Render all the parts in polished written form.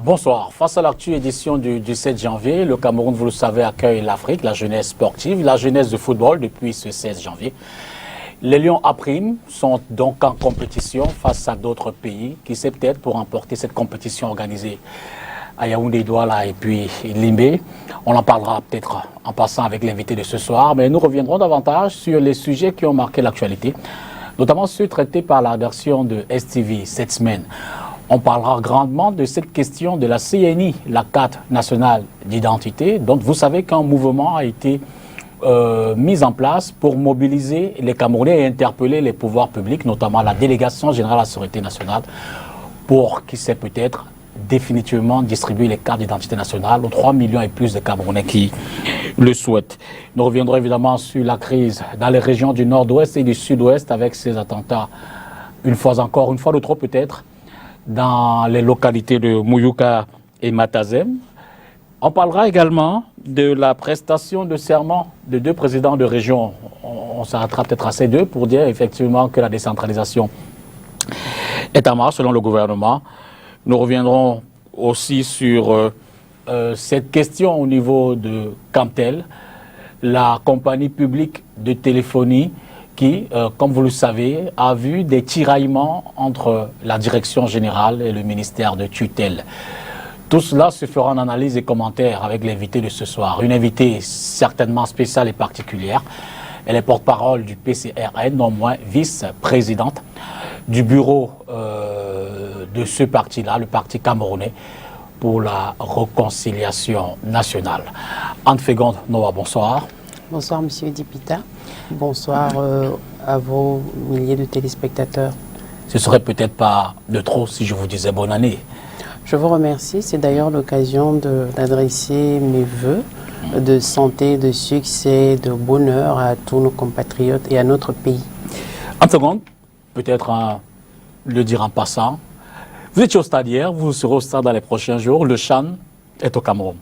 Bonsoir. Face à l'actu édition du 7 janvier, le Cameroun, vous le savez, accueille l'Afrique, la jeunesse sportive, la jeunesse de football depuis ce 16 janvier. Les Lions A' sont donc en compétition face à d'autres pays qui s'est peut-être pour remporter cette compétition organisée à Yaoundé, Douala et puis Limbé. On en parlera peut-être en passant avec l'invité de ce soir, mais nous reviendrons davantage sur les sujets qui ont marqué l'actualité, notamment ceux traités par la rédaction de STV cette semaine. On parlera grandement de cette question de la CNI, la carte nationale d'identité, dont vous savez qu'un mouvement a été mis en place pour mobiliser les Camerounais et interpeller les pouvoirs publics, notamment la délégation générale à la sécurité nationale, pour qui sait peut-être définitivement distribuer les cartes d'identité nationale aux 3 millions et plus de Camerounais qui le souhaitent. Nous reviendrons évidemment sur la crise dans les régions du nord-ouest et du sud-ouest avec ces attentats, une fois de trop peut-être, dans les localités de Mouyouka et Matazem. On parlera également de la prestation de serment de deux présidents de région. On s'arrêtera peut-être à ces deux pour dire effectivement que la décentralisation est en marche selon le gouvernement. Nous reviendrons aussi sur cette question au niveau de Camtel, la compagnie publique de téléphonie qui, comme vous le savez, a vu des tiraillements entre la direction générale et le ministère de tutelle. Tout cela se fera en analyse et commentaires avec l'invité de ce soir. Une invitée certainement spéciale et particulière. Elle est porte-parole du PCRN, non moins vice-présidente du bureau de ce parti-là, le parti camerounais pour la réconciliation nationale. Anne Fégonde Noah, bonsoir. Bonsoir, Monsieur Dipita. Bonsoir à vos milliers de téléspectateurs. Ce serait peut-être pas de trop si je vous disais bonne année. Je vous remercie. C'est d'ailleurs l'occasion d'adresser mes vœux de santé, de succès, de bonheur à tous nos compatriotes et à notre pays. En seconde, peut-être le dire en passant, vous étiez au stade hier, vous serez au stade dans les prochains jours. Le CHAN est au Cameroun.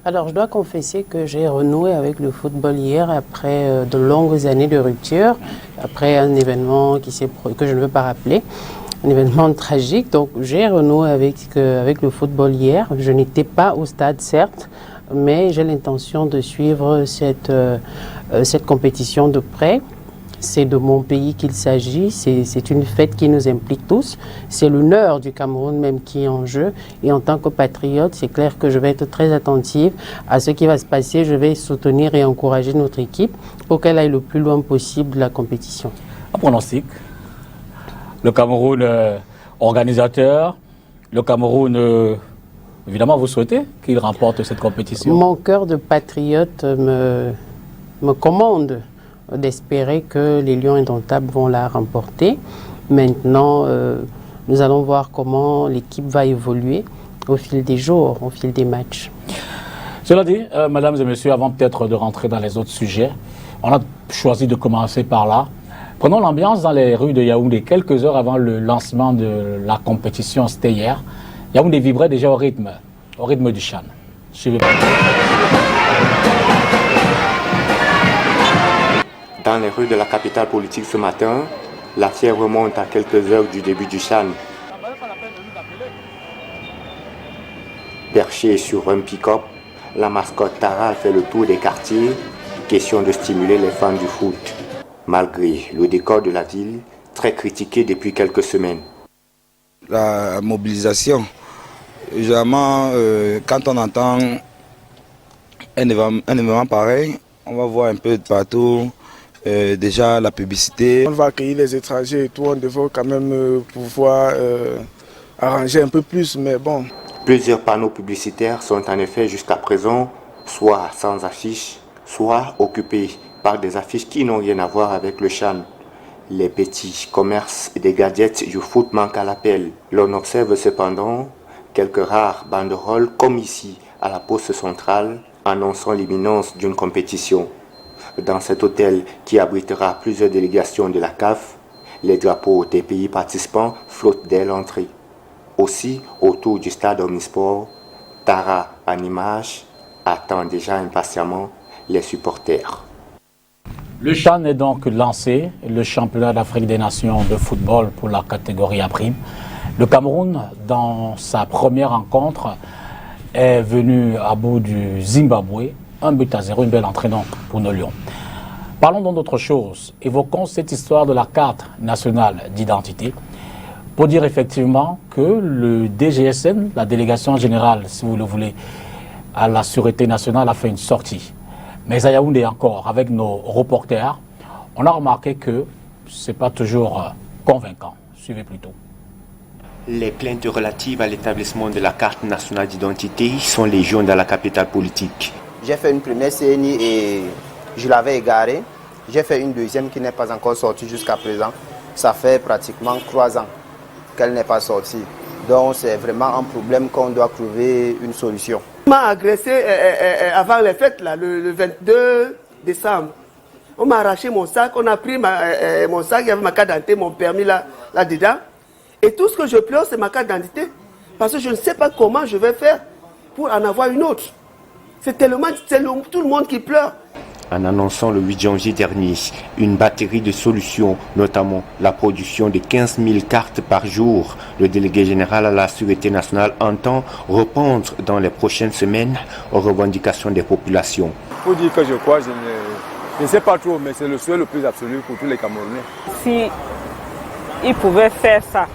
Alors, je dois confesser que j'ai renoué avec le football hier après de longues années de rupture, après un événement que je ne veux pas rappeler, un événement tragique. Donc, j'ai renoué avec le football hier. Je n'étais pas au stade, certes, mais j'ai l'intention de suivre cette compétition de près. C'est de mon pays qu'il s'agit, c'est une fête qui nous implique tous, c'est l'honneur du Cameroun même qui est en jeu. Et en tant que patriote, c'est clair que je vais être très attentive à ce qui va se passer. Je vais soutenir et encourager notre équipe pour qu'elle aille le plus loin possible de la compétition. Un pronostic, le Cameroun organisateur, le Cameroun, évidemment vous souhaitez qu'il remporte cette compétition? Mon cœur de patriote me commande d'espérer que les Lions indomptables vont la remporter. Maintenant, nous allons voir comment l'équipe va évoluer au fil des jours, au fil des matchs. Cela dit, mesdames et messieurs, avant peut-être de rentrer dans les autres sujets, on a choisi de commencer par là. Prenons l'ambiance dans les rues de Yaoundé. Quelques heures avant le lancement de la compétition, c'était hier. Yaoundé vibrait déjà au rythme du CHAN. Suivez-moi. Dans les rues de la capitale politique ce matin, la fièvre remonte à quelques heures du début du CHAN. Perchée sur un pick-up, la mascotte Tara fait le tour des quartiers, question de stimuler les fans du foot, malgré le décor de la ville, très critiqué depuis quelques semaines. La mobilisation, généralement, quand on entend un événement pareil, on va voir un peu de partout. Déjà la publicité. On va accueillir les étrangers et tout, on devrait quand même pouvoir arranger un peu plus, mais bon. Plusieurs panneaux publicitaires sont en effet jusqu'à présent soit sans affiches, soit occupés par des affiches qui n'ont rien à voir avec le CHAN. Les petits commerces et des gadgets du foot manquent à l'appel. L'on observe cependant quelques rares banderoles comme ici à la poste centrale annonçant l'imminence d'une compétition. Dans cet hôtel qui abritera plusieurs délégations de la CAF, les drapeaux des pays participants flottent dès l'entrée. Aussi, autour du stade Omnisport, Tara en image attend déjà impatiemment les supporters. Le CHAN est donc lancé, le championnat d'Afrique des Nations de football pour la catégorie A'. Le Cameroun, dans sa première rencontre, est venu à bout du Zimbabwe, 1-0, une belle entrée donc pour nos Lions. Parlons donc d'autre chose. Évoquons cette histoire de la carte nationale d'identité pour dire effectivement que le DGSN, la délégation générale, si vous le voulez, à la Sûreté nationale, a fait une sortie. Mais à Yaoundé encore, avec nos reporters, on a remarqué que ce n'est pas toujours convaincant. Suivez plutôt. Les plaintes relatives à l'établissement de la carte nationale d'identité sont légion dans la capitale politique. J'ai fait une première CNI et je l'avais égarée. J'ai fait une deuxième qui n'est pas encore sortie jusqu'à présent. Ça fait pratiquement 3 ans qu'elle n'est pas sortie. Donc c'est vraiment un problème qu'on doit trouver une solution. On m'a agressé avant les fêtes, là, le 22 décembre. On m'a arraché mon sac, on a pris mon sac, il y avait ma carte d'identité, mon permis là-dedans. Et tout ce que je pleure, c'est ma carte d'identité. Parce que je ne sais pas comment je vais faire pour en avoir une autre. C'est tellement, tout le monde qui pleure. En annonçant le 8 janvier dernier une batterie de solutions, notamment la production de 15 000 cartes par jour, le délégué général à la Sûreté nationale entend répondre dans les prochaines semaines aux revendications des populations. Il faut dire que je crois, je ne sais pas trop, mais c'est le souhait le plus absolu pour tous les Camerounais. Si ils pouvaient faire ça,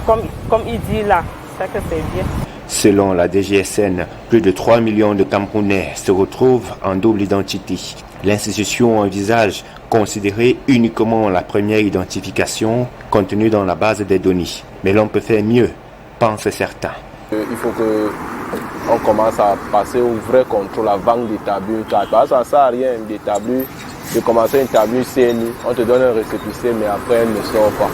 comme il dit là, c'est que c'est bien. Selon la DGSN, plus de 3 millions de Camerounais se retrouvent en double identité. L'institution envisage considérer uniquement la première identification contenue dans la base des données. Mais l'on peut faire mieux, pensent certains. Il faut qu'on commence à passer au vrai contrôle avant d'établir. Ça ne sert à rien d'établir, de commencer à établir CNI. On te donne un récépissé, mais après, elle ne sort pas.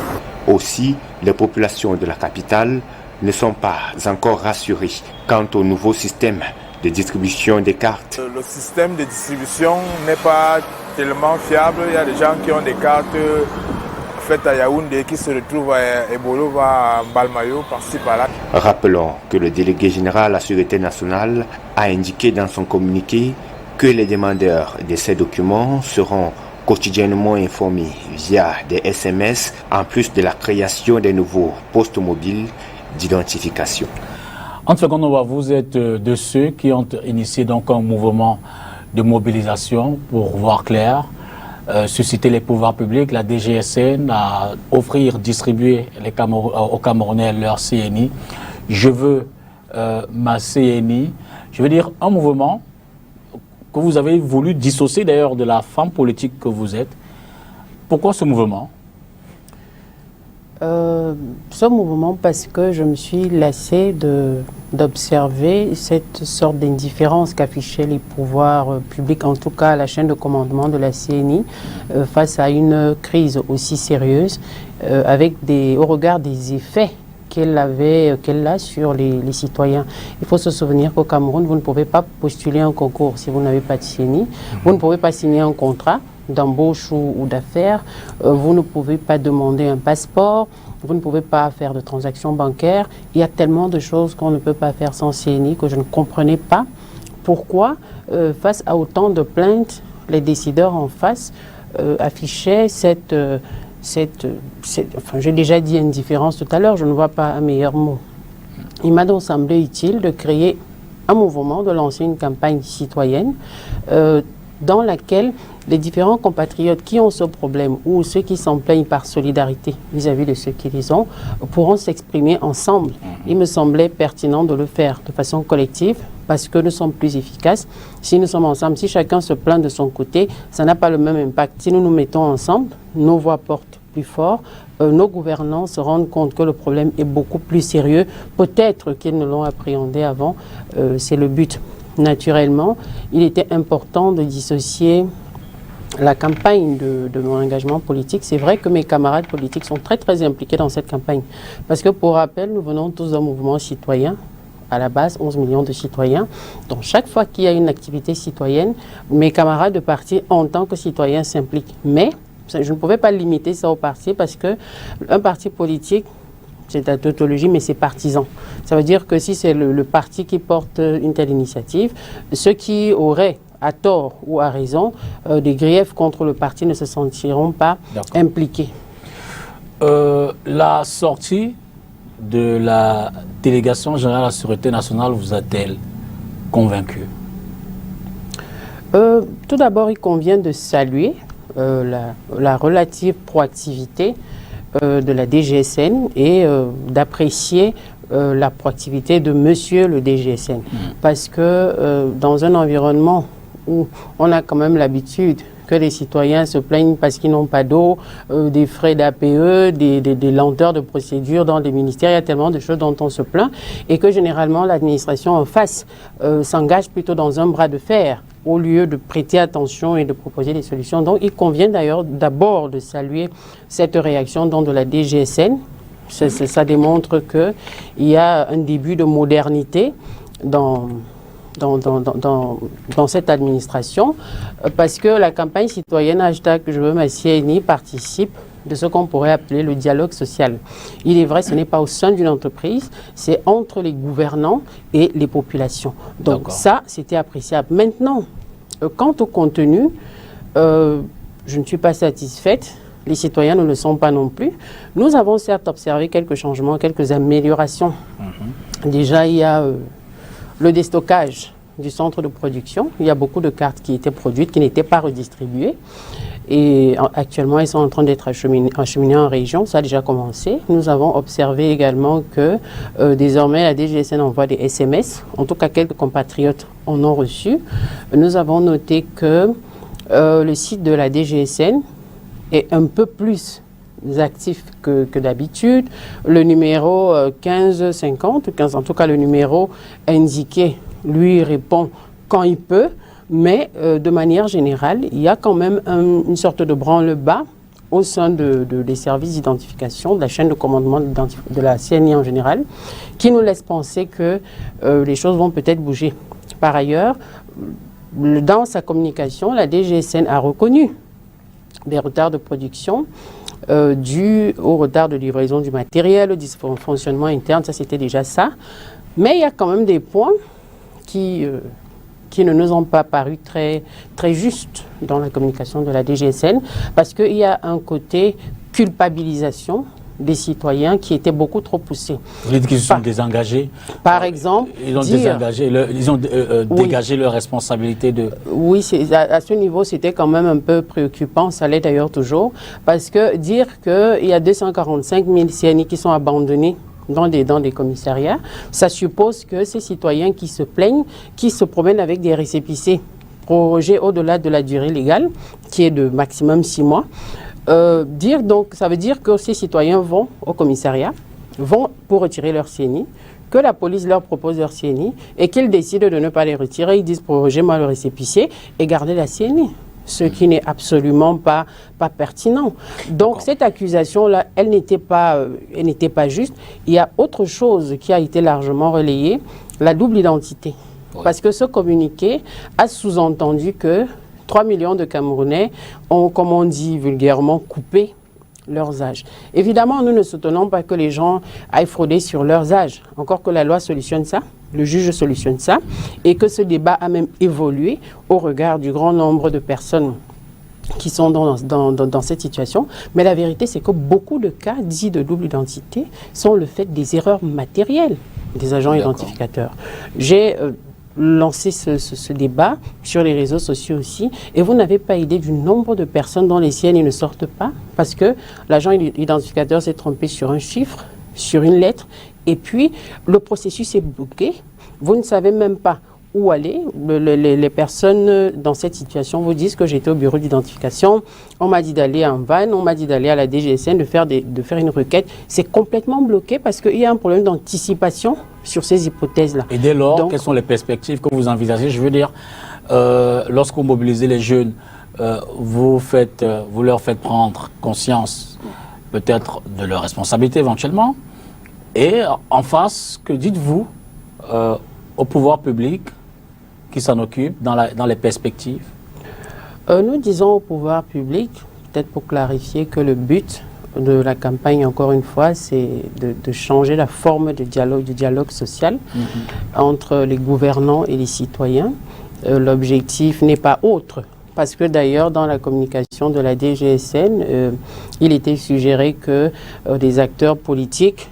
Aussi, les populations de la capitale ne sont pas encore rassurés quant au nouveau système de distribution des cartes. Le système de distribution n'est pas tellement fiable. Il y a des gens qui ont des cartes faites à Yaoundé qui se retrouvent à Ebolo, à Balmayo, par-ci par-là. Rappelons que le délégué général à la Sûreté nationale a indiqué dans son communiqué que les demandeurs de ces documents seront quotidiennement informés via des SMS en plus de la création des nouveaux postes mobiles d'identification. Antoine Gondowa, vous êtes de ceux qui ont initié donc un mouvement de mobilisation pour voir clair, susciter les pouvoirs publics, la DGSN, à offrir, distribuer aux Camerounais leur CNI. Je veux ma CNI. Je veux dire un mouvement que vous avez voulu dissocier d'ailleurs de la femme politique que vous êtes. Pourquoi ce mouvement ? Ce mouvement parce que je me suis lassée d'observer cette sorte d'indifférence qu'affichaient les pouvoirs publics, en tout cas la chaîne de commandement de la CNI, face à une crise aussi sérieuse, au regard des effets qu'elle a sur les citoyens. Il faut se souvenir qu'au Cameroun, vous ne pouvez pas postuler un concours si vous n'avez pas de CNI, vous ne pouvez pas signer un contrat d'embauche ou d'affaires, vous ne pouvez pas demander un passeport, vous ne pouvez pas faire de transactions bancaires. Il y a tellement de choses qu'on ne peut pas faire sans CNI que je ne comprenais pas pourquoi, face à autant de plaintes, les décideurs en face affichaient enfin, j'ai déjà dit indifférence tout à l'heure, je ne vois pas un meilleur mot. Il m'a donc semblé utile de créer un mouvement, de lancer une campagne citoyenne dans laquelle les différents compatriotes qui ont ce problème ou ceux qui s'en plaignent par solidarité vis-à-vis de ceux qui les ont pourront s'exprimer ensemble. Il me semblait pertinent de le faire de façon collective parce que nous sommes plus efficaces si nous sommes ensemble. Si chacun se plaint de son côté, ça n'a pas le même impact. Si nous nous mettons ensemble, nos voix portent plus fort, nos gouvernants se rendent compte que le problème est beaucoup plus sérieux. Peut-être qu'ils ne l'ont appréhendé avant, c'est le but. Naturellement, il était important de dissocier la campagne de mon engagement politique. C'est vrai que mes camarades politiques sont très très impliqués dans cette campagne. Parce que pour rappel, nous venons tous d'un mouvement citoyen, à la base 11 millions de citoyens. Donc chaque fois qu'il y a une activité citoyenne, mes camarades de parti en tant que citoyens s'impliquent. Mais je ne pouvais pas limiter ça au parti parce qu'un parti politique, c'est la tautologie, mais c'est partisan. Ça veut dire que si c'est le parti qui porte une telle initiative, ceux qui auraient à tort ou à raison des griefs contre le parti ne se sentiront pas impliqués. La sortie de la délégation générale à la Sûreté nationale vous a-t-elle convaincu? Tout d'abord, il convient de saluer la relative proactivité de la DGSN et d'apprécier la proactivité de monsieur le DGSN. Parce que dans un environnement où on a quand même l'habitude que les citoyens se plaignent parce qu'ils n'ont pas d'eau, des frais d'APE, des lenteurs de procédure dans les ministères, il y a tellement de choses dont on se plaint, et que généralement l'administration en face s'engage plutôt dans un bras de fer au lieu de prêter attention et de proposer des solutions. Donc il convient d'ailleurs d'abord de saluer cette réaction de la DGSN. Ça démontre qu'il y a un début de modernité dans cette administration, parce que la campagne citoyenne hashtag Je veux ma CNI participe de ce qu'on pourrait appeler le dialogue social. Il est vrai, ce n'est pas au sein d'une entreprise, c'est entre les gouvernants et les populations. Donc ça, c'était appréciable. Maintenant, quant au contenu, je ne suis pas satisfaite. Les citoyens ne le sont pas non plus. Nous avons certes observé quelques changements, quelques améliorations. Déjà, il y a le déstockage du centre de production. Il y a beaucoup de cartes qui étaient produites, qui n'étaient pas redistribuées. Et actuellement, elles sont en train d'être acheminées en région. Ça a déjà commencé. Nous avons observé également que désormais, la DGSN envoie des SMS. En tout cas, quelques compatriotes en ont reçu. Nous avons noté que le site de la DGSN est un peu plus actif que d'habitude. Le numéro 1550, en tout cas le numéro indiqué, lui répond quand il peut, mais de manière générale, il y a quand même une sorte de branle-bas au sein des services d'identification, de la chaîne de commandement de la CNI en général, qui nous laisse penser que les choses vont peut-être bouger. Par ailleurs, dans sa communication, la DGSN a reconnu des retards de production dus au retard de livraison du matériel, au dysfonctionnement interne, ça c'était déjà ça. Mais il y a quand même des points qui ne nous ont pas paru très justes dans la communication de la DGSN, parce qu'il y a un côté culpabilisation des citoyens qui était beaucoup trop poussé. Vous dites qu'ils se sont désengagés. Par exemple, ils ont dégagé leur responsabilité de... Oui, à ce niveau, c'était quand même un peu préoccupant. Ça l'est d'ailleurs toujours. Parce que dire qu'il y a 245 000 CNI qui sont abandonnés dans des commissariats, ça suppose que ces citoyens qui se plaignent, qui se promènent avec des récépissés prorogés au-delà de la durée légale, qui est de maximum 6 mois, donc, ça veut dire que ces citoyens vont au commissariat, vont pour retirer leur CNI, que la police leur propose leur CNI et qu'ils décident de ne pas les retirer. Ils disent prorogez-moi le récépissé et gardez la CNI, ce qui n'est absolument pas pertinent. Donc cette accusation-là, elle n'était pas juste. Il y a autre chose qui a été largement relayée, la double identité. Oui. Parce que ce communiqué a sous-entendu que 3 millions de Camerounais ont, comme on dit vulgairement, coupé leurs âges. Évidemment, nous ne soutenons pas que les gens aillent frauder sur leurs âges. Encore que la loi solutionne ça, le juge solutionne ça, et que ce débat a même évolué au regard du grand nombre de personnes qui sont dans cette situation. Mais la vérité, c'est que beaucoup de cas dits de double identité sont le fait des erreurs matérielles des agents identificateurs. J'ai lancer ce débat sur les réseaux sociaux aussi, et vous n'avez pas idée du nombre de personnes dont les siennes ne sortent pas, parce que l'agent identificateur s'est trompé sur un chiffre, sur une lettre, et puis le processus est bloqué. Vous ne savez même pas où aller. Les personnes dans cette situation vous disent que j'étais au bureau d'identification, on m'a dit d'aller en van, on m'a dit d'aller à la DGSN, de faire une requête. C'est complètement bloqué parce qu'il y a un problème d'anticipation sur ces hypothèses-là. Et dès lors, quelles sont les perspectives que vous envisagez? Je veux dire, lorsque vous mobilisez les jeunes, vous leur faites prendre conscience peut-être de leurs responsabilités éventuellement. Et en face, que dites-vous au pouvoir public qui s'en occupe dans les perspectives? Nous disons au pouvoir public, peut-être pour clarifier, que le but de la campagne, encore une fois, c'est de changer la forme du dialogue social entre les gouvernants et les citoyens. L'objectif n'est pas autre, parce que d'ailleurs, dans la communication de la DGSN, il était suggéré que des acteurs politiques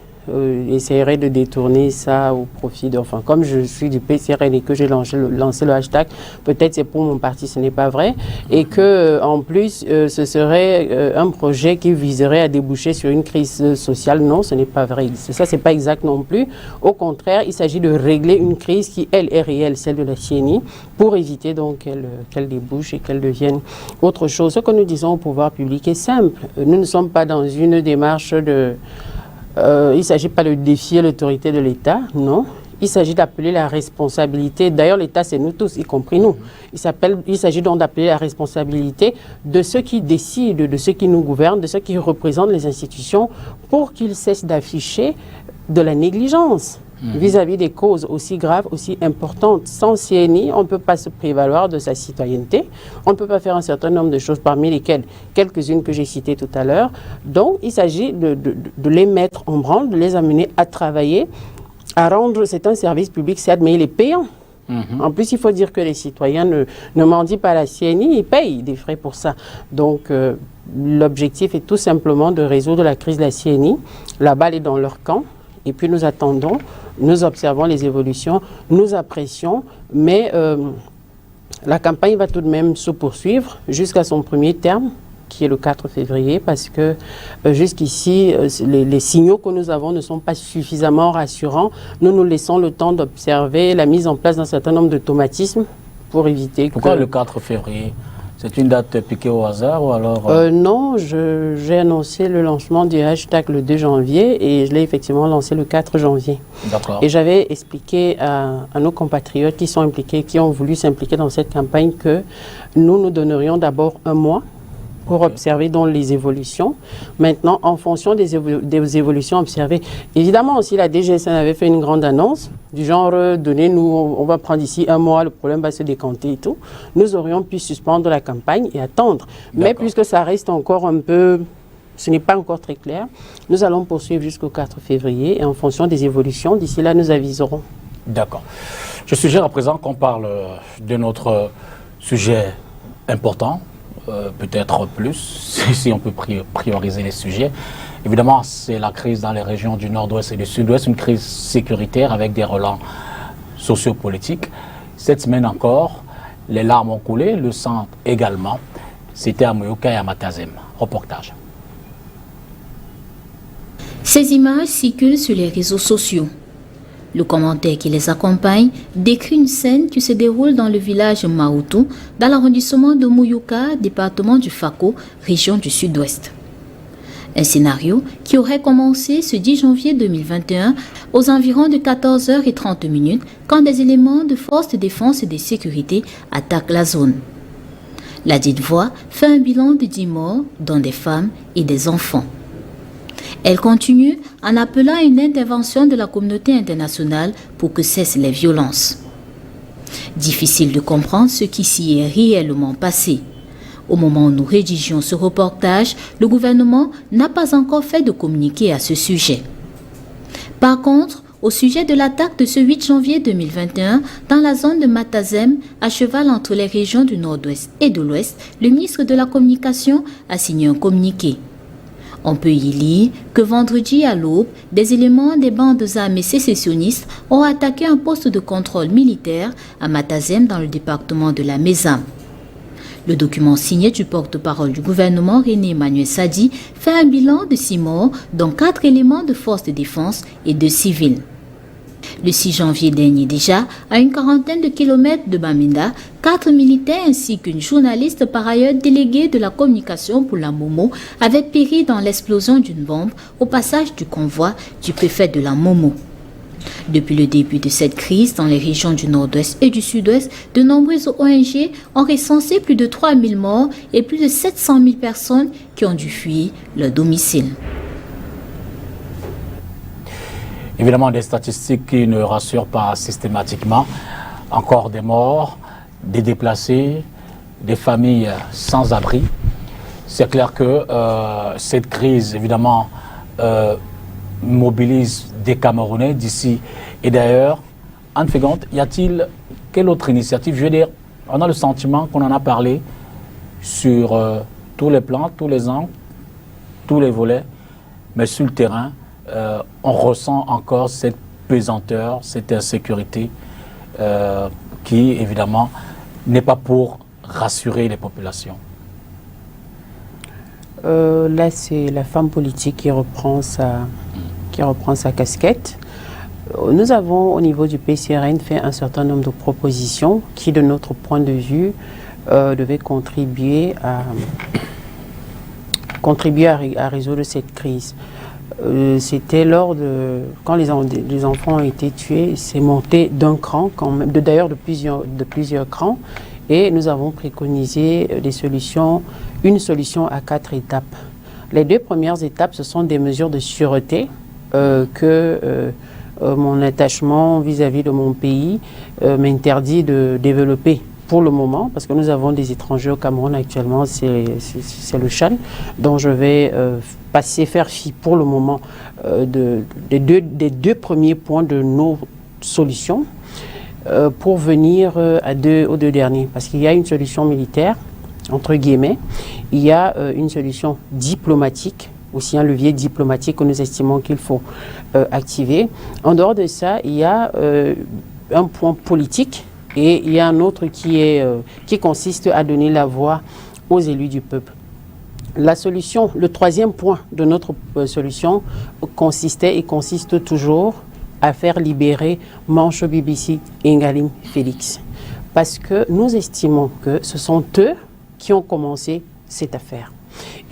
essaierait de détourner ça au profit de... Enfin, comme je suis du PCRN et que j'ai lancé le hashtag, peut-être c'est pour mon parti, ce n'est pas vrai. Et que en plus, ce serait un projet qui viserait à déboucher sur une crise sociale. Non, ce n'est pas vrai. Ça, c'est pas exact non plus. Au contraire, il s'agit de régler une crise qui, elle, est réelle, celle de la CNI, pour éviter donc qu'elle débouche et qu'elle devienne autre chose. Ce que nous disons au pouvoir public est simple. Nous ne sommes pas dans une démarche de... il ne s'agit pas de défier l'autorité de l'État, non. Il s'agit d'appeler la responsabilité. D'ailleurs, l'État, c'est nous tous, y compris nous. Il s'agit donc d'appeler la responsabilité de ceux qui décident, de ceux qui nous gouvernent, de ceux qui représentent les institutions, pour qu'ils cessent d'afficher de la négligence vis-à-vis des causes aussi graves, aussi importantes. Sans CNI, on ne peut pas se prévaloir de sa citoyenneté. On ne peut pas faire un certain nombre de choses, parmi lesquelles quelques-unes que j'ai citées tout à l'heure. Donc, il s'agit de les mettre en branle, de les amener à travailler, à rendre, c'est un service public, certes, mais il est payant. En plus, il faut dire que les citoyens ne mendient pas la CNI, ils payent des frais pour ça. Donc, l'objectif est tout simplement de résoudre la crise de la CNI. La balle est dans leur camp. Et puis nous attendons, nous observons les évolutions, nous apprécions, mais la campagne va tout de même se poursuivre jusqu'à son premier terme, qui est le 4 février, parce que jusqu'ici, les signaux que nous avons ne sont pas suffisamment rassurants. Nous nous laissons le temps d'observer la mise en place d'un certain nombre d'automatismes pour éviter que... Pourquoi le 4 février ? C'est une date piquée au hasard ou alors... Non, j'ai annoncé le lancement du hashtag le 2 janvier et je l'ai effectivement lancé le 4 janvier. D'accord. Et j'avais expliqué à nos compatriotes qui sont impliqués, qui ont voulu s'impliquer dans cette campagne, que nous donnerions d'abord un mois pour observer donc les évolutions. Maintenant, en fonction des évolutions observées, évidemment, si la DGSN avait fait une grande annonce, du genre, donnez-nous, on va prendre ici un mois, le problème va se décanter et tout, nous aurions pu suspendre la campagne et attendre. Mais puisque ça reste encore un peu... Ce n'est pas encore très clair. Nous allons poursuivre jusqu'au 4 février et en fonction des évolutions, d'ici là, nous aviserons. D'accord. Je suggère à présent qu'on parle de notre sujet important, peut-être plus, si on peut prioriser les sujets. Évidemment, c'est la crise dans les régions du nord-ouest et du sud-ouest, une crise sécuritaire avec des relents sociopolitiques. Cette semaine encore, les larmes ont coulé, le sang également. C'était à Moyoka et à Matazem. Reportage. Ces images circulent sur les réseaux sociaux. Le commentaire qui les accompagne décrit une scène qui se déroule dans le village Maoutou, dans l'arrondissement de Mouyouka, département du Fako, région du sud-ouest. Un scénario qui aurait commencé ce 10 janvier 2021 aux environs de 14h30 quand des éléments de forces de défense et de sécurité attaquent la zone. La dite voix fait un bilan de 10 morts, dont des femmes et des enfants. Elle continue en appelant à une intervention de la communauté internationale pour que cessent les violences. Difficile de comprendre ce qui s'y est réellement passé. Au moment où nous rédigions ce reportage, le gouvernement n'a pas encore fait de communiqué à ce sujet. Par contre, au sujet de l'attaque de ce 8 janvier 2021 dans la zone de Matazem, à cheval entre les régions du nord-ouest et de l'ouest, le ministre de la Communication a signé un communiqué. On peut y lire que vendredi à l'aube, des éléments des bandes armées sécessionnistes ont attaqué un poste de contrôle militaire à Matazem dans le département de la Mézam. Le document signé du porte-parole du gouvernement, René Emmanuel Sadi, fait un bilan de 6 morts, dont 4 éléments de force de défense et 2 civils. Le 6 janvier dernier déjà, à une quarantaine de kilomètres de Bamenda, 4 militaires ainsi qu'une journaliste par ailleurs déléguée de la communication pour la Momo avaient péri dans l'explosion d'une bombe au passage du convoi du préfet de la Momo. Depuis le début de cette crise dans les régions du nord-ouest et du sud-ouest, de nombreuses ONG ont recensé plus de 3000 morts et plus de 700 000 personnes qui ont dû fuir leur domicile. Évidemment, des statistiques qui ne rassurent pas systématiquement. Encore des morts, des déplacés, des familles sans abri. C'est clair que cette crise, évidemment, mobilise des Camerounais d'ici et d'ailleurs. Anne Fegante, y a-t-il quelle autre initiative? Je veux dire, on a le sentiment qu'on en a parlé sur tous les plans, tous les angles, tous les volets, mais sur le terrain, on ressent encore cette pesanteur, cette insécurité qui, évidemment, n'est pas pour rassurer les populations. Là, c'est la femme politique qui reprend sa casquette. Nous avons, au niveau du PCRN, fait un certain nombre de propositions qui, de notre point de vue, devaient contribuer à résoudre cette crise. C'était quand les enfants ont été tués, c'est monté d'un cran, d'ailleurs de plusieurs crans, et nous avons préconisé une solution à 4 étapes. Les 2 premières étapes, ce sont des mesures de sûreté que mon attachement vis-à-vis de mon pays m'interdit de développer pour le moment, parce que nous avons des étrangers au Cameroun actuellement, c'est le Chan, dont je vais faire fi pour le moment des deux premiers points de nos solutions pour venir aux 2 derniers. Parce qu'il y a une solution militaire, entre guillemets, il y a une solution diplomatique, aussi un levier diplomatique que nous estimons qu'il faut activer. En dehors de ça, il y a un point politique et il y a un autre qui consiste à donner la voix aux élus du peuple. La solution, le 3e point de notre solution consiste toujours à faire libérer Mancho BBC et Ngalim Félix. Parce que nous estimons que ce sont eux qui ont commencé cette affaire.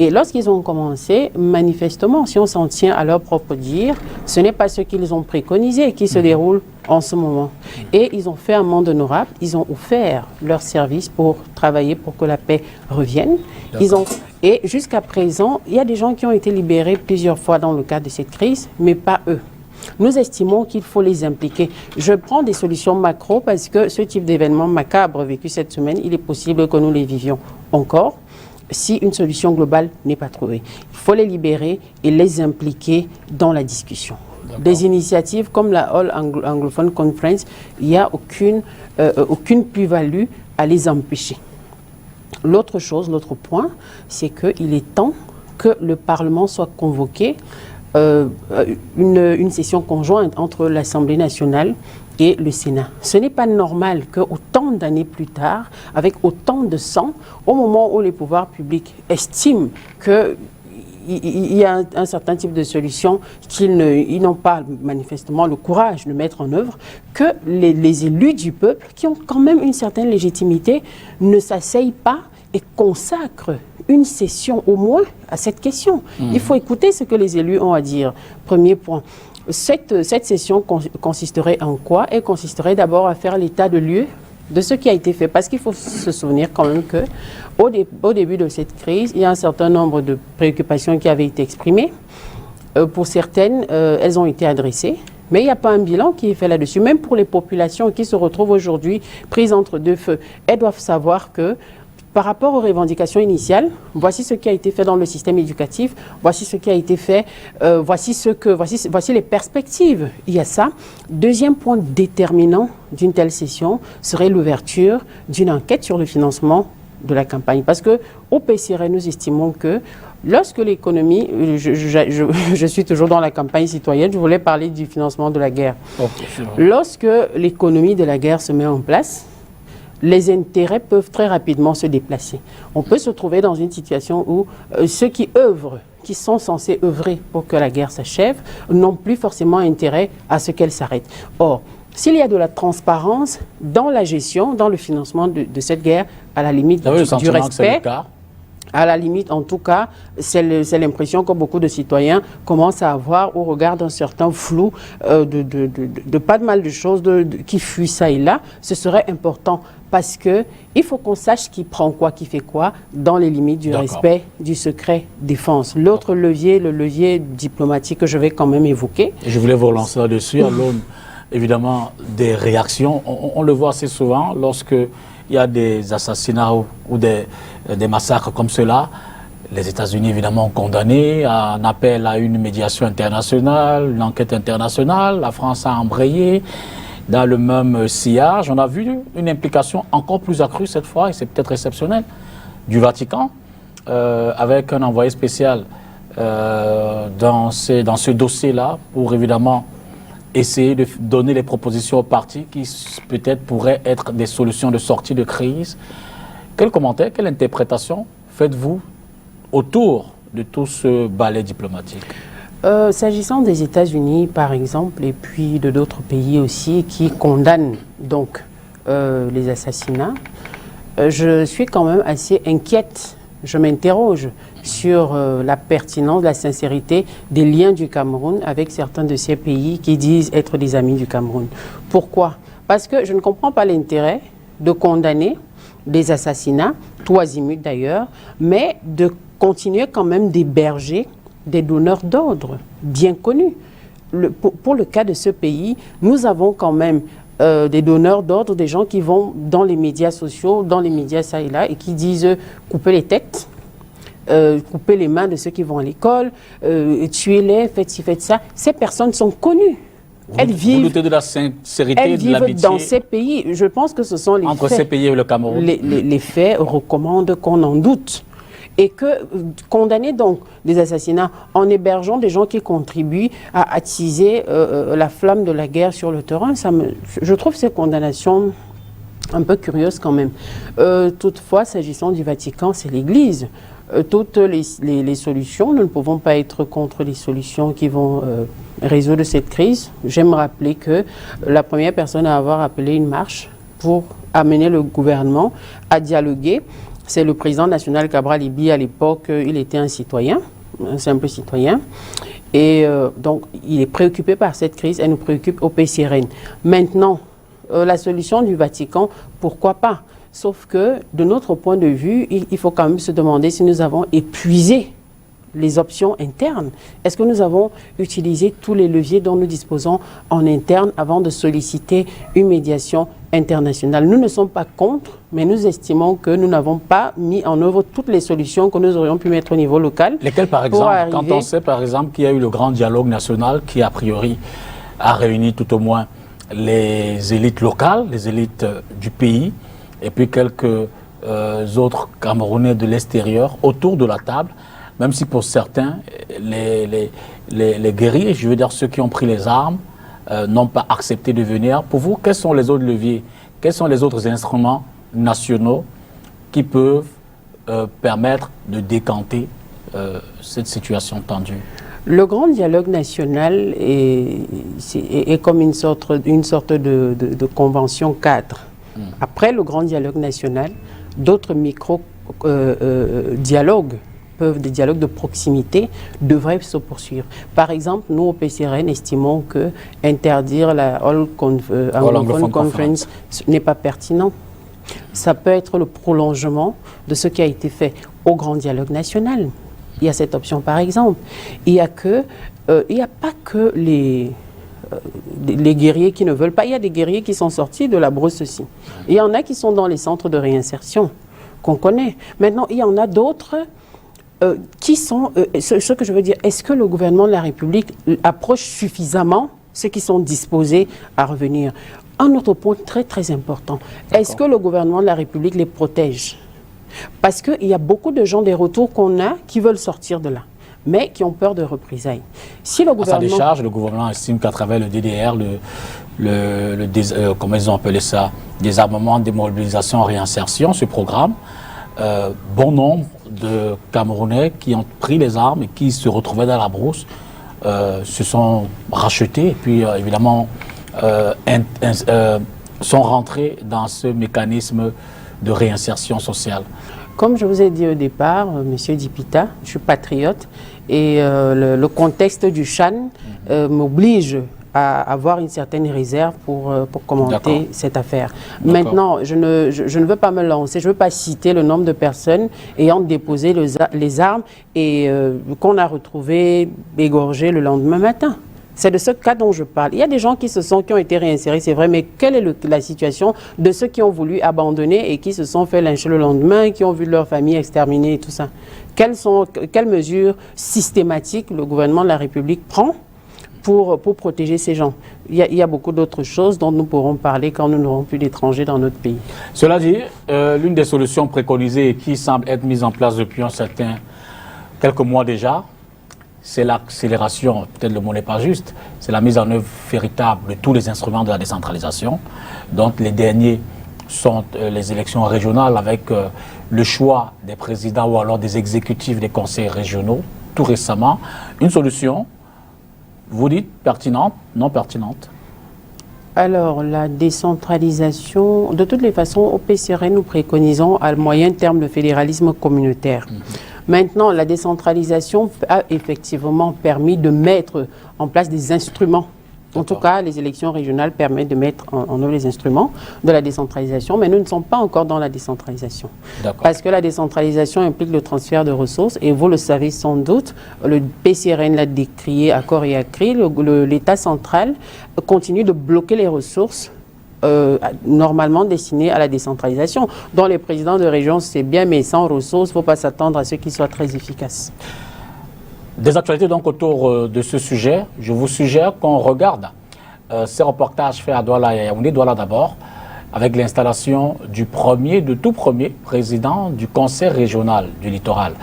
Et lorsqu'ils ont commencé, manifestement, si on s'en tient à leur propre dire, ce n'est pas ce qu'ils ont préconisé qui se déroule en ce moment. Et ils ont fait un monde honorable, ils ont offert leur service pour travailler pour que la paix revienne. Et jusqu'à présent, il y a des gens qui ont été libérés plusieurs fois dans le cadre de cette crise, mais pas eux. Nous estimons qu'il faut les impliquer. Je prends des solutions macro parce que ce type d'événement macabre vécu cette semaine, il est possible que nous les vivions encore si une solution globale n'est pas trouvée. Il faut les libérer et les impliquer dans la discussion. Des initiatives comme la All Anglophone Conference, il n'y a aucune plus-value à les empêcher. L'autre point, c'est qu'il est temps que le Parlement soit convoqué, une session conjointe entre l'Assemblée nationale et le Sénat. Ce n'est pas normal qu'autant d'années plus tard, avec autant de sang, au moment où les pouvoirs publics estiment qu'il y a un certain type de solution qu'ils n'ont pas manifestement le courage de mettre en œuvre, que les élus du peuple, qui ont quand même une certaine légitimité, ne s'asseyent pas et consacrent une session au moins à cette question. Il faut écouter ce que les élus ont à dire. Premier point. Cette session consisterait en quoi? Elle consisterait d'abord à faire l'état de lieu de ce qui a été fait. Parce qu'il faut se souvenir quand même qu'au début de cette crise, il y a un certain nombre de préoccupations qui avaient été exprimées. Pour certaines, elles ont été adressées. Mais il n'y a pas un bilan qui est fait là-dessus. Même pour les populations qui se retrouvent aujourd'hui prises entre 2 feux, elles doivent savoir que par rapport aux revendications initiales, voici ce qui a été fait dans le système éducatif, voici ce qui a été fait, voici les perspectives. Il y a ça. Deuxième point déterminant d'une telle session serait l'ouverture d'une enquête sur le financement de la campagne. Parce qu'au PCRN, nous estimons que lorsque l'économie, je suis toujours dans la campagne citoyenne, je voulais parler du financement de la guerre. Lorsque l'économie de la guerre se met en place, les intérêts peuvent très rapidement se déplacer. On peut se trouver dans une situation où ceux qui œuvrent, qui sont censés œuvrer pour que la guerre s'achève, n'ont plus forcément intérêt à ce qu'elle s'arrête. Or, s'il y a de la transparence dans la gestion, dans le financement de cette guerre, à la limite du respect, à la limite, en tout cas, c'est l'impression que beaucoup de citoyens commencent à avoir au regard d'un certain flou de pas de mal de choses qui fuient ça et là. Ce serait important parce qu'il faut qu'on sache qui prend quoi, qui fait quoi, dans les limites du respect du secret défense. L'autre levier, le levier diplomatique que je vais quand même évoquer. Et je voulais vous relancer là-dessus, à l'aune, évidemment, des réactions. On le voit assez souvent lorsque il y a des assassinats ou des massacres comme cela. Les États-Unis, évidemment, ont condamné, un appel à une médiation internationale, une enquête internationale. La France a embrayé dans le même sillage. On a vu une implication encore plus accrue cette fois, et c'est peut-être exceptionnel, du Vatican, avec un envoyé spécial dans ce dossier-là pour évidemment essayer de donner les propositions aux partis qui peut-être pourraient être des solutions de sortie de crise. Quel commentaire, quelle interprétation faites-vous autour de tout ce ballet diplomatique? S'agissant des États-Unis, par exemple, et puis de d'autres pays aussi qui condamnent donc les assassinats, je suis quand même assez inquiète. Je m'interroge sur la pertinence, la sincérité des liens du Cameroun avec certains de ces pays qui disent être des amis du Cameroun. Pourquoi? Parce que je ne comprends pas l'intérêt de condamner des assassinats, tout azimut d'ailleurs, mais de continuer quand même d'héberger des donneurs d'ordre bien connus. Pour le cas de ce pays, nous avons quand même des donneurs d'ordre, des gens qui vont dans les médias sociaux, dans les médias ça et là, et qui disent couper les têtes, couper les mains de ceux qui vont à l'école, tuez-les, faites ci, faites ça. Ces personnes sont connues. Elles vivent, vous doutez de la sincérité, de l'amitié dans ces pays. Je pense que ce sont les entre faits. ces pays et le Cameroun. Les faits recommandent qu'on en doute. Et que condamner donc des assassinats en hébergeant des gens qui contribuent à attiser la flamme de la guerre sur le terrain, je trouve ces condamnations un peu curieuses quand même. Toutefois, s'agissant du Vatican, c'est l'Église. Toutes les solutions, nous ne pouvons pas être contre les solutions qui vont résoudre cette crise. J'aime rappeler que la première personne à avoir appelé une marche pour amener le gouvernement à dialoguer, c'est le président national Cabral Libi. À l'époque, il était un citoyen, un simple citoyen. Et donc, il est préoccupé par cette crise. Elle nous préoccupe au PCRN. Maintenant, la solution du Vatican, pourquoi pas? Sauf que, de notre point de vue, il faut quand même se demander si nous avons épuisé les options internes. Est-ce que nous avons utilisé tous les leviers dont nous disposons en interne avant de solliciter une médiation internationale? Nous ne sommes pas contre, mais nous estimons que nous n'avons pas mis en œuvre toutes les solutions que nous aurions pu mettre au niveau local. Lesquelles, par exemple, quand on sait par exemple qu'il y a eu le grand dialogue national qui, a priori, a réuni tout au moins les élites locales, les élites du pays, et puis quelques autres Camerounais de l'extérieur autour de la table, même si pour certains, les guerriers, je veux dire ceux qui ont pris les armes, n'ont pas accepté de venir. Pour vous, quels sont les autres leviers? Quels sont les autres instruments nationaux qui peuvent permettre de décanter cette situation tendue? Le grand dialogue national est comme une sorte de convention cadre. Après le grand dialogue national, d'autres micro-dialogues, des dialogues de proximité, devraient se poursuivre. Par exemple, nous au PCRN estimons que interdire la All Anglophone Conference n'est pas pertinent. Ça peut être le prolongement de ce qui a été fait au grand dialogue national. Il y a cette option par exemple. Il n'y a pas que les guerriers qui ne veulent pas. Il y a des guerriers qui sont sortis de la brousse aussi. Il y en a qui sont dans les centres de réinsertion qu'on connaît. Maintenant, il y en a d'autres qui sont, ce que je veux dire, est-ce que le gouvernement de la République approche suffisamment ceux qui sont disposés à revenir? Un autre point très très important, est-ce que le gouvernement de la République les protège? Parce qu'il y a beaucoup de gens des retours qu'on a qui veulent sortir de là, mais qui ont peur de représailles. Si le gouvernement... À sa décharge, le gouvernement estime qu'à travers le DDR, comment ils ont appelé ça, désarmement, démobilisation, réinsertion, ce programme, bon nombre de Camerounais qui ont pris les armes et qui se retrouvaient dans la brousse se sont rachetés et puis évidemment sont rentrés dans ce mécanisme de réinsertion sociale. Comme je vous ai dit au départ, Monsieur Dipita, je suis patriote et le contexte du Chan m'oblige à avoir une certaine réserve pour commenter cette affaire. Maintenant, je ne veux pas me lancer, je ne veux pas citer le nombre de personnes ayant déposé les armes et qu'on a retrouvées égorgées le lendemain matin. C'est de ce cas dont je parle. Il y a des gens qui ont été réinsérés, c'est vrai, mais quelle est la situation de ceux qui ont voulu abandonner et qui se sont fait lyncher le lendemain, qui ont vu leur famille exterminée et tout ça? Quelles mesures systématiques le gouvernement de la République prend pour protéger ces gens? Il y a beaucoup d'autres choses dont nous pourrons parler quand nous n'aurons plus d'étrangers dans notre pays. Cela dit, l'une des solutions préconisées et qui semble être mise en place depuis quelques mois déjà, c'est l'accélération, peut-être le mot n'est pas juste, c'est la mise en œuvre véritable de tous les instruments de la décentralisation. Donc les derniers sont les élections régionales avec le choix des présidents ou alors des exécutifs des conseils régionaux, tout récemment. Une solution, vous dites pertinente, non pertinente? Alors, la décentralisation, de toutes les façons, au PCRN, nous préconisons à moyen terme le fédéralisme communautaire. Maintenant, la décentralisation a effectivement permis de mettre en place des instruments. En tout cas, les élections régionales permettent de mettre en œuvre les instruments de la décentralisation, mais nous ne sommes pas encore dans la décentralisation. Parce que la décentralisation implique le transfert de ressources, et vous le savez sans doute, le PCRN l'a décrié à corps et à cri, l'État central continue de bloquer les ressources normalement destinées à la décentralisation. Dont les présidents de région, c'est bien, mais sans ressources, il ne faut pas s'attendre à ce qu'ils soient très efficaces. Des actualités donc autour de ce sujet. Je vous suggère qu'on regarde ces reportages faits à Douala et à Yaoundé. Douala d'abord, avec l'installation du tout premier président du conseil régional du littoral.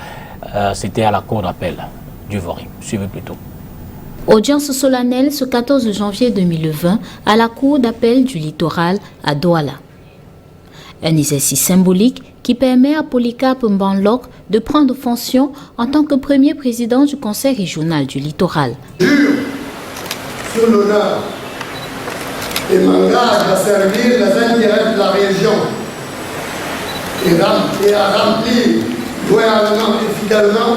C'était à la cour d'appel du Vori. Suivez plutôt. Audience solennelle ce 14 janvier 2020 à la cour d'appel du littoral à Douala. Un exercice symbolique qui permet à Polycarpe Mbanlok de prendre fonction en tant que premier président du conseil régional du littoral. Jure sur l'honneur et m'engage à servir les intérêts de la région et à remplir loyalement et fidèlement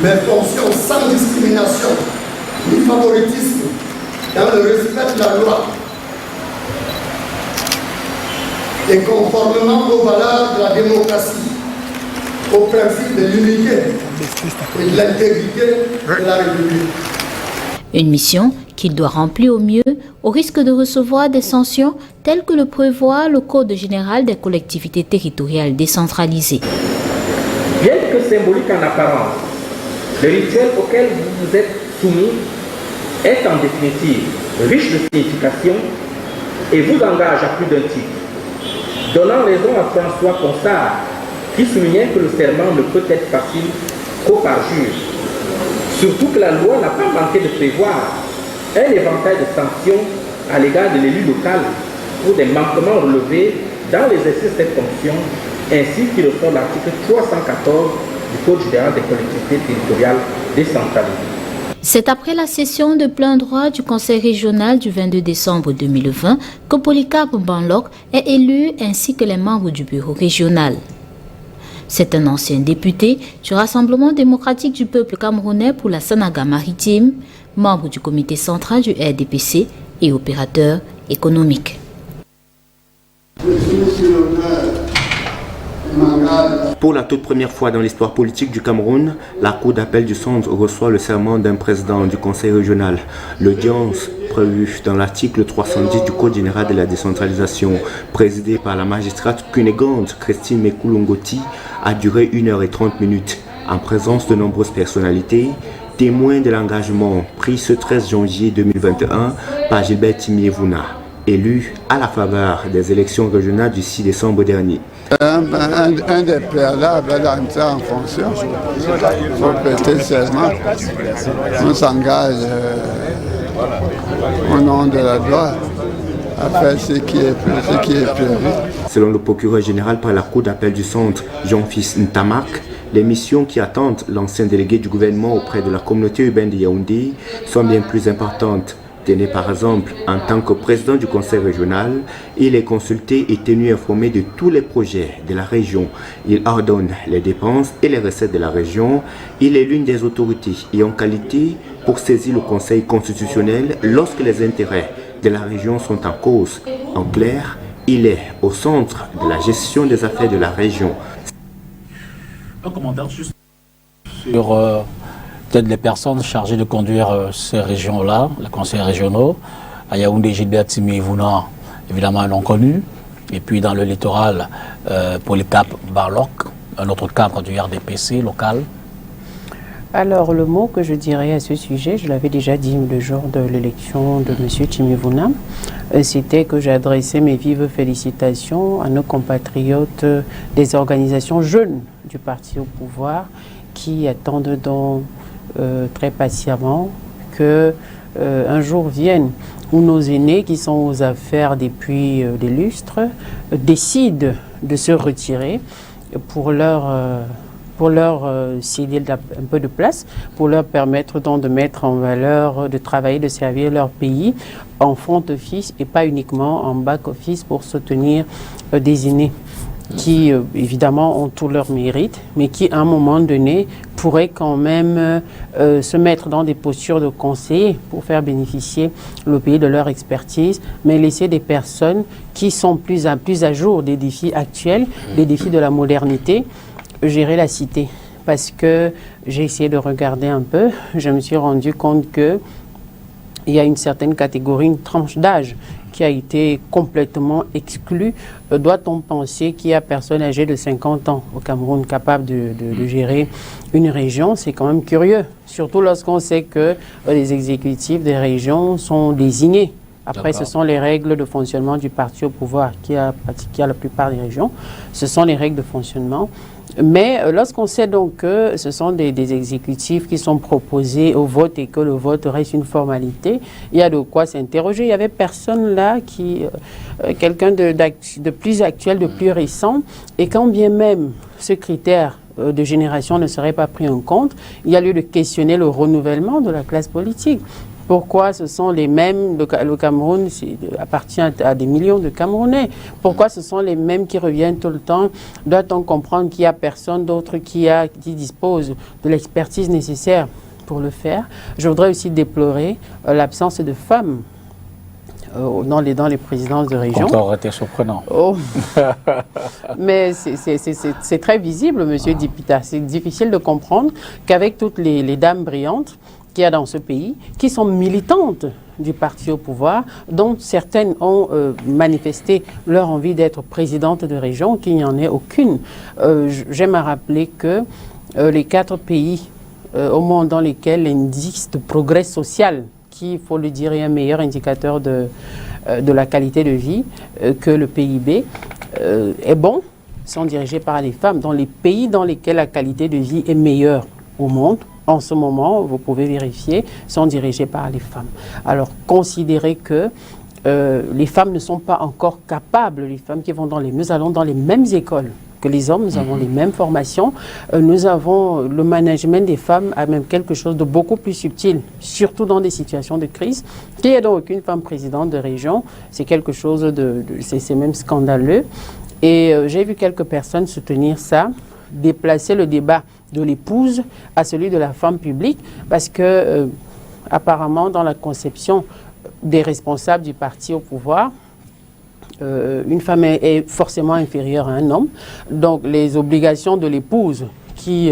mes fonctions sans discrimination ni favoritisme dans le respect de la loi et conformément aux valeurs de la démocratie, aux principes de l'unité et de l'intégrité de la République. Une mission qu'il doit remplir au mieux au risque de recevoir des sanctions telles que le prévoit le Code général des collectivités territoriales décentralisées. Bien que symbolique en apparence, le rituel auquel vous vous êtes soumis est en définitive riche de signification et vous engage à plus d'un titre. Donnant raison à François Consard, qui soulignait que le serment ne peut être facile qu'au parjure. Surtout que la loi n'a pas manqué de prévoir un éventail de sanctions à l'égard de l'élu local pour des manquements relevés dans l'exercice de cette fonction, ainsi qu'il ressort l'article 314 du Code général des collectivités territoriales décentralisées. C'est après la session de plein droit du Conseil régional du 22 décembre 2020 que Polycarpe Mbanlok est élu ainsi que les membres du bureau régional. C'est un ancien député du Rassemblement démocratique du peuple camerounais pour la Sanaga maritime, membre du comité central du RDPC et opérateur économique. Pour la toute première fois dans l'histoire politique du Cameroun, la Cour d'appel du centre reçoit le serment d'un président du conseil régional. L'audience prévue dans l'article 310 du Code général de la décentralisation, présidée par la magistrate cunégante Christine Mekoulongoti, a duré 1h30 en présence de nombreuses personnalités, témoins de l'engagement pris ce 13 janvier 2021 par Gilbert Timiévouna, élu à la faveur des élections régionales du 6 décembre dernier. Un des préalables à l'entrée en fonction, il faut prêter serment. On s'engage au nom de la loi à faire ce qui est prévu. Selon le procureur général par la Cour d'appel du centre, Jean-Fils Ntamak, les missions qui attendent l'ancien délégué du gouvernement auprès de la communauté urbaine de Yaoundé sont bien plus importantes. Tenez par exemple, en tant que président du conseil régional, il est consulté et tenu informé de tous les projets de la région. Il ordonne les dépenses et les recettes de la région. Il est l'une des autorités ayant qualité pour saisir le conseil constitutionnel lorsque les intérêts de la région sont en cause. En clair, il est au centre de la gestion des affaires de la région. Un commentaire juste sur peut-être les personnes chargées de conduire ces régions-là, les conseils régionaux. À Yaoundé, Gilbert Timiévouna, évidemment un nom connu. Et puis dans le littoral, Polycarpe Mbanlok, un autre cadre du RDPC local. Alors, le mot que je dirais à ce sujet, je l'avais déjà dit le jour de l'élection de M. Timiévouna, c'était que j'adressais mes vives félicitations à nos compatriotes des organisations jeunes du parti au pouvoir qui attendent donc très patiemment que un jour vienne où nos aînés qui sont aux affaires depuis des lustres décident de se retirer pour leur céder un peu de place, pour leur permettre donc de mettre en valeur, de travailler, de servir leur pays en front office et pas uniquement en back office pour soutenir des aînés qui évidemment ont tout leur mérite, mais qui à un moment donné pourraient quand même se mettre dans des postures de conseiller pour faire bénéficier le pays de leur expertise, mais laisser des personnes qui sont plus à jour des défis actuels, des défis de la modernité, gérer la cité. Parce que j'ai essayé de regarder un peu, je me suis rendu compte que il y a une certaine catégorie, une tranche d'âge qui a été complètement exclue. Doit-on penser qu'il y a personne âgée de 50 ans au Cameroun capable de gérer une région? C'est quand même curieux, surtout lorsqu'on sait que les exécutifs des régions sont désignés. Après, ce sont les règles de fonctionnement du parti au pouvoir qui a la plupart des régions. Ce sont les règles de fonctionnement. Mais lorsqu'on sait donc que ce sont des exécutifs qui sont proposés au vote et que le vote reste une formalité, il y a de quoi s'interroger. Il n'y avait personne là quelqu'un de plus actuel, de plus récent, et quand bien même ce critère de génération ne serait pas pris en compte, il y a lieu de questionner le renouvellement de la classe politique. Pourquoi ce sont les mêmes, le Cameroun appartient à des millions de Camerounais. Pourquoi ce sont les mêmes qui reviennent tout le temps? Doit-on comprendre qu'il n'y a personne d'autre qui dispose de l'expertise nécessaire pour le faire? Je voudrais aussi déplorer l'absence de femmes dans les présidences de région. Ça aurait été surprenant. Oh. Mais c'est très visible, monsieur Dipita. C'est difficile de comprendre qu'avec toutes les dames brillantes qu'il y a dans ce pays, qui sont militantes du parti au pouvoir, dont certaines ont manifesté leur envie d'être présidente de région, qu'il n'y en ait aucune. J'aime à rappeler que les 4 pays au monde dans lesquels l'indice de progrès social, qui, il faut le dire, est un meilleur indicateur de la qualité de vie que le PIB, est bon, sont dirigés par les femmes. Dans les pays dans lesquels la qualité de vie est meilleure au monde, en ce moment, vous pouvez vérifier, sont dirigés par les femmes. Alors, considérez que les femmes ne sont pas encore capables, les femmes qui vont nous allons dans les mêmes écoles que les hommes, nous avons les mêmes formations, nous avons le management des femmes à même quelque chose de beaucoup plus subtil, surtout dans des situations de crise. Qu'il n'y ait donc aucune femme présidente de région, c'est quelque chose c'est même scandaleux. Et j'ai vu quelques personnes soutenir ça, déplacer le débat de l'épouse à celui de la femme publique, parce que apparemment dans la conception des responsables du parti au pouvoir, une femme est forcément inférieure à un homme. Donc les obligations de l'épouse qui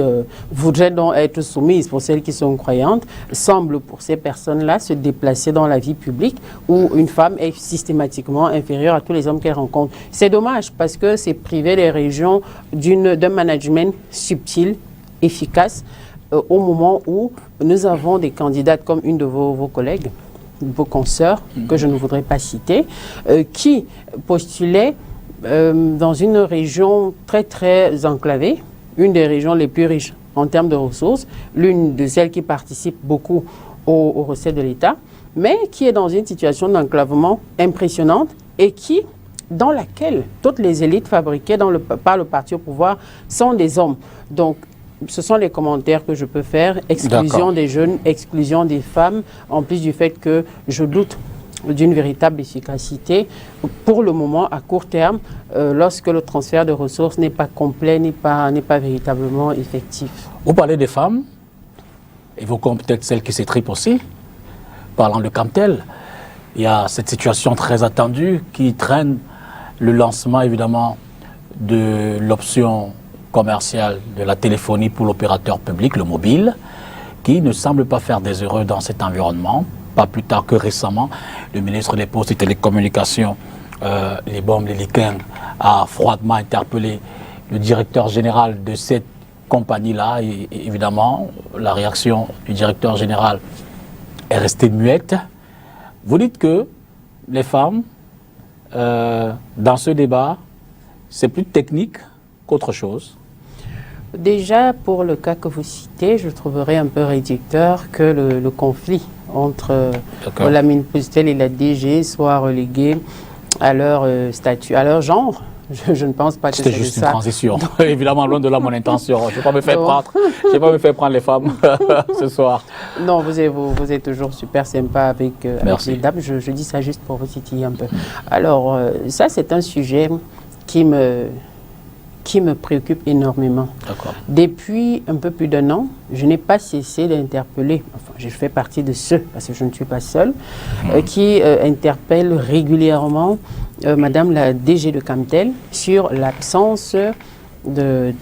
voudraient donc être soumises pour celles qui sont croyantes semblent pour ces personnes-là se déplacer dans la vie publique où une femme est systématiquement inférieure à tous les hommes qu'elle rencontre. C'est dommage parce que c'est priver les régions d'un management subtil, efficace, au moment où nous avons des candidates comme une de vos collègues, vos consoeurs, que je ne voudrais pas citer, qui postulaient dans une région très très enclavée, une des régions les plus riches en termes de ressources, l'une de celles qui participent beaucoup aux recettes de l'État, mais qui est dans une situation d'enclavement impressionnante et dans laquelle toutes les élites fabriquées par le parti au pouvoir sont des hommes. Donc, ce sont les commentaires que je peux faire. Exclusion des jeunes, exclusion des femmes, en plus du fait que je doute d'une véritable efficacité pour le moment à court terme lorsque le transfert de ressources n'est pas complet, n'est pas véritablement effectif. Vous parlez des femmes, évoquons peut-être celles qui s'étripent aussi. Parlant de Camtel, il y a cette situation très attendue qui traîne le lancement évidemment de l'option commerciale de la téléphonie pour l'opérateur public, le mobile, qui ne semble pas faire des heureux dans cet environnement. Pas plus tard que récemment, le ministre des Postes et Télécommunications, les bombes, les liquins, a froidement interpellé le directeur général de cette compagnie-là. Et évidemment, la réaction du directeur général est restée muette. Vous dites que les femmes, dans ce débat, c'est plus technique qu'autre chose. Déjà, pour le cas que vous citez, je trouverais un peu réducteur que le conflit entre Lamine Postel et la DG soit relégué à leur statut, à leur genre. Je ne pense pas que c'est ça. C'était juste une transition. Évidemment, loin de là mon intention. Je ne vais pas me faire prendre les femmes ce soir. Non, vous êtes toujours super sympa avec les dames. Je dis ça juste pour vous titiller un peu. Alors, ça, c'est un sujet qui me préoccupe énormément. Depuis un peu plus d'1 an, je n'ai pas cessé d'interpeller, enfin je fais partie de ceux, parce que je ne suis pas seule, qui interpellent régulièrement Madame la DG de Camtel sur l'absence de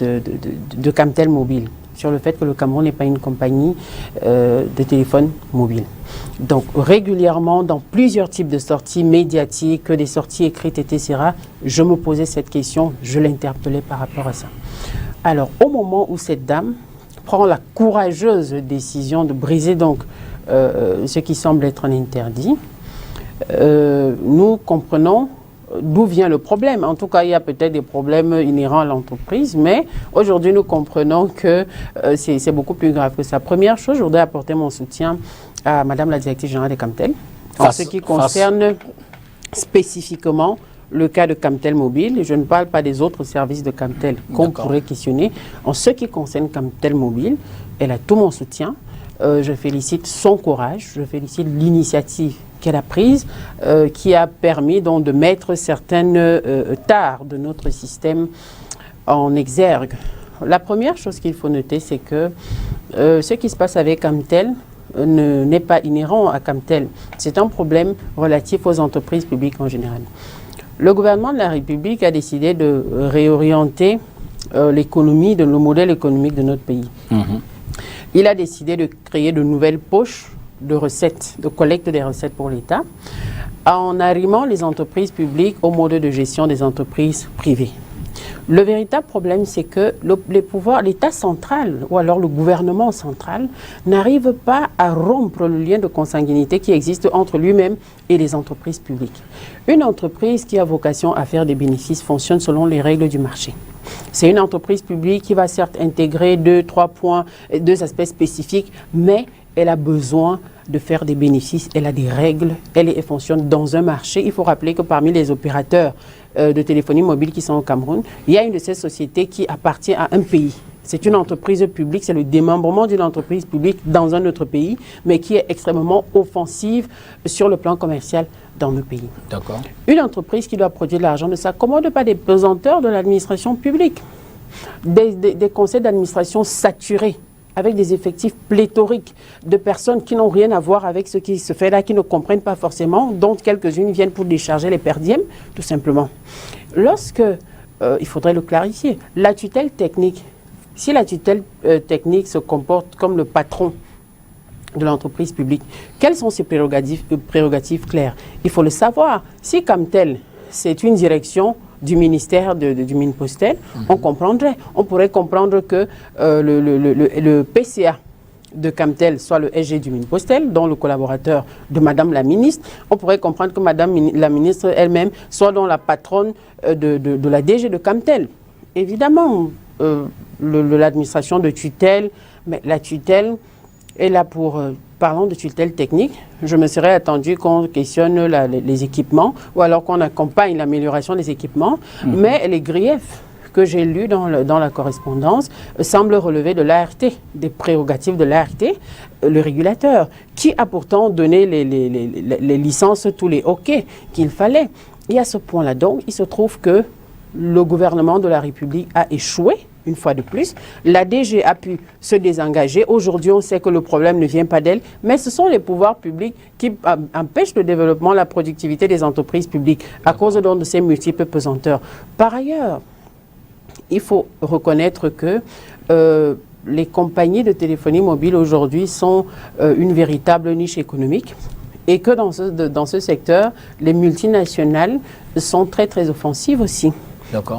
Camtel Mobile, sur le fait que le Cameroun n'est pas une compagnie de téléphone mobile. Donc régulièrement, dans plusieurs types de sorties médiatiques, des sorties écrites, etc., je me posais cette question, je l'interpellais par rapport à ça. Alors au moment où cette dame prend la courageuse décision de briser donc ce qui semble être un interdit, nous comprenons d'où vient le problème. En tout cas, il y a peut-être des problèmes inhérents à l'entreprise, mais aujourd'hui, nous comprenons que c'est beaucoup plus grave que ça. Première chose, je voudrais apporter mon soutien à Madame la directrice générale de Camtel, en ce qui concerne spécifiquement le cas de Camtel Mobile. Je ne parle pas des autres services de Camtel qu'on pourrait questionner. En ce qui concerne Camtel Mobile, elle a tout mon soutien. Je félicite son courage, je félicite l'initiative qu'elle a prise, qui a permis donc de mettre certaines tares de notre système en exergue. La première chose qu'il faut noter, c'est que ce qui se passe avec Camtel n'est pas inhérent à Camtel. C'est un problème relatif aux entreprises publiques en général. Le gouvernement de la République a décidé de réorienter l'économie, le modèle économique de notre pays. Il a décidé de créer de nouvelles poches de recettes, de collecte des recettes pour l'État, en arrimant les entreprises publiques au mode de gestion des entreprises privées. Le véritable problème, c'est que les pouvoirs, l'État central ou alors le gouvernement central n'arrive pas à rompre le lien de consanguinité qui existe entre lui-même et les entreprises publiques. Une entreprise qui a vocation à faire des bénéfices fonctionne selon les règles du marché. C'est une entreprise publique qui va certes intégrer deux aspects spécifiques, mais elle a besoin de faire des bénéfices, elle a des règles, elle fonctionne dans un marché. Il faut rappeler que parmi les opérateurs de téléphonie mobile qui sont au Cameroun, il y a une de ces sociétés qui appartient à un pays. C'est une entreprise publique, c'est le démembrement d'une entreprise publique dans un autre pays, mais qui est extrêmement offensive sur le plan commercial dans le pays. Une entreprise qui doit produire de l'argent ne s'accommode pas des pesanteurs de l'administration publique, des conseils d'administration saturés, avec des effectifs pléthoriques de personnes qui n'ont rien à voir avec ce qui se fait là, qui ne comprennent pas forcément, dont quelques-unes viennent pour décharger les perdièmes, tout simplement. Lorsque, il faudrait le clarifier, la tutelle technique, si la tutelle technique se comporte comme le patron de l'entreprise publique, quelles sont ses prérogatives claires? Il faut le savoir. Si Camtel, c'est une direction du ministère du Mine-Postel, on comprendrait. On pourrait comprendre que le PCA de Camtel soit le SG du Mine-Postel, dont le collaborateur de Madame la ministre. On pourrait comprendre que Madame la ministre elle-même soit donc la patronne de la DG de Camtel. Évidemment, l'administration de tutelle, mais la tutelle est là pour... Parlons de tutelle technique, je me serais attendu qu'on questionne les équipements ou alors qu'on accompagne l'amélioration des équipements, mais les griefs que j'ai lus dans la correspondance semblent relever de l'ART, des prérogatives de l'ART, le régulateur, qui a pourtant donné les licences, tous les OK qu'il fallait. Et à ce point-là, donc, il se trouve que le gouvernement de la République a échoué. Une fois de plus, la DG a pu se désengager. Aujourd'hui, on sait que le problème ne vient pas d'elle, mais ce sont les pouvoirs publics qui empêchent le développement, la productivité des entreprises publiques à cause donc de ces multiples pesanteurs. Par ailleurs, il faut reconnaître que les compagnies de téléphonie mobile aujourd'hui sont une véritable niche économique et que dans ce secteur, les multinationales sont très offensives aussi.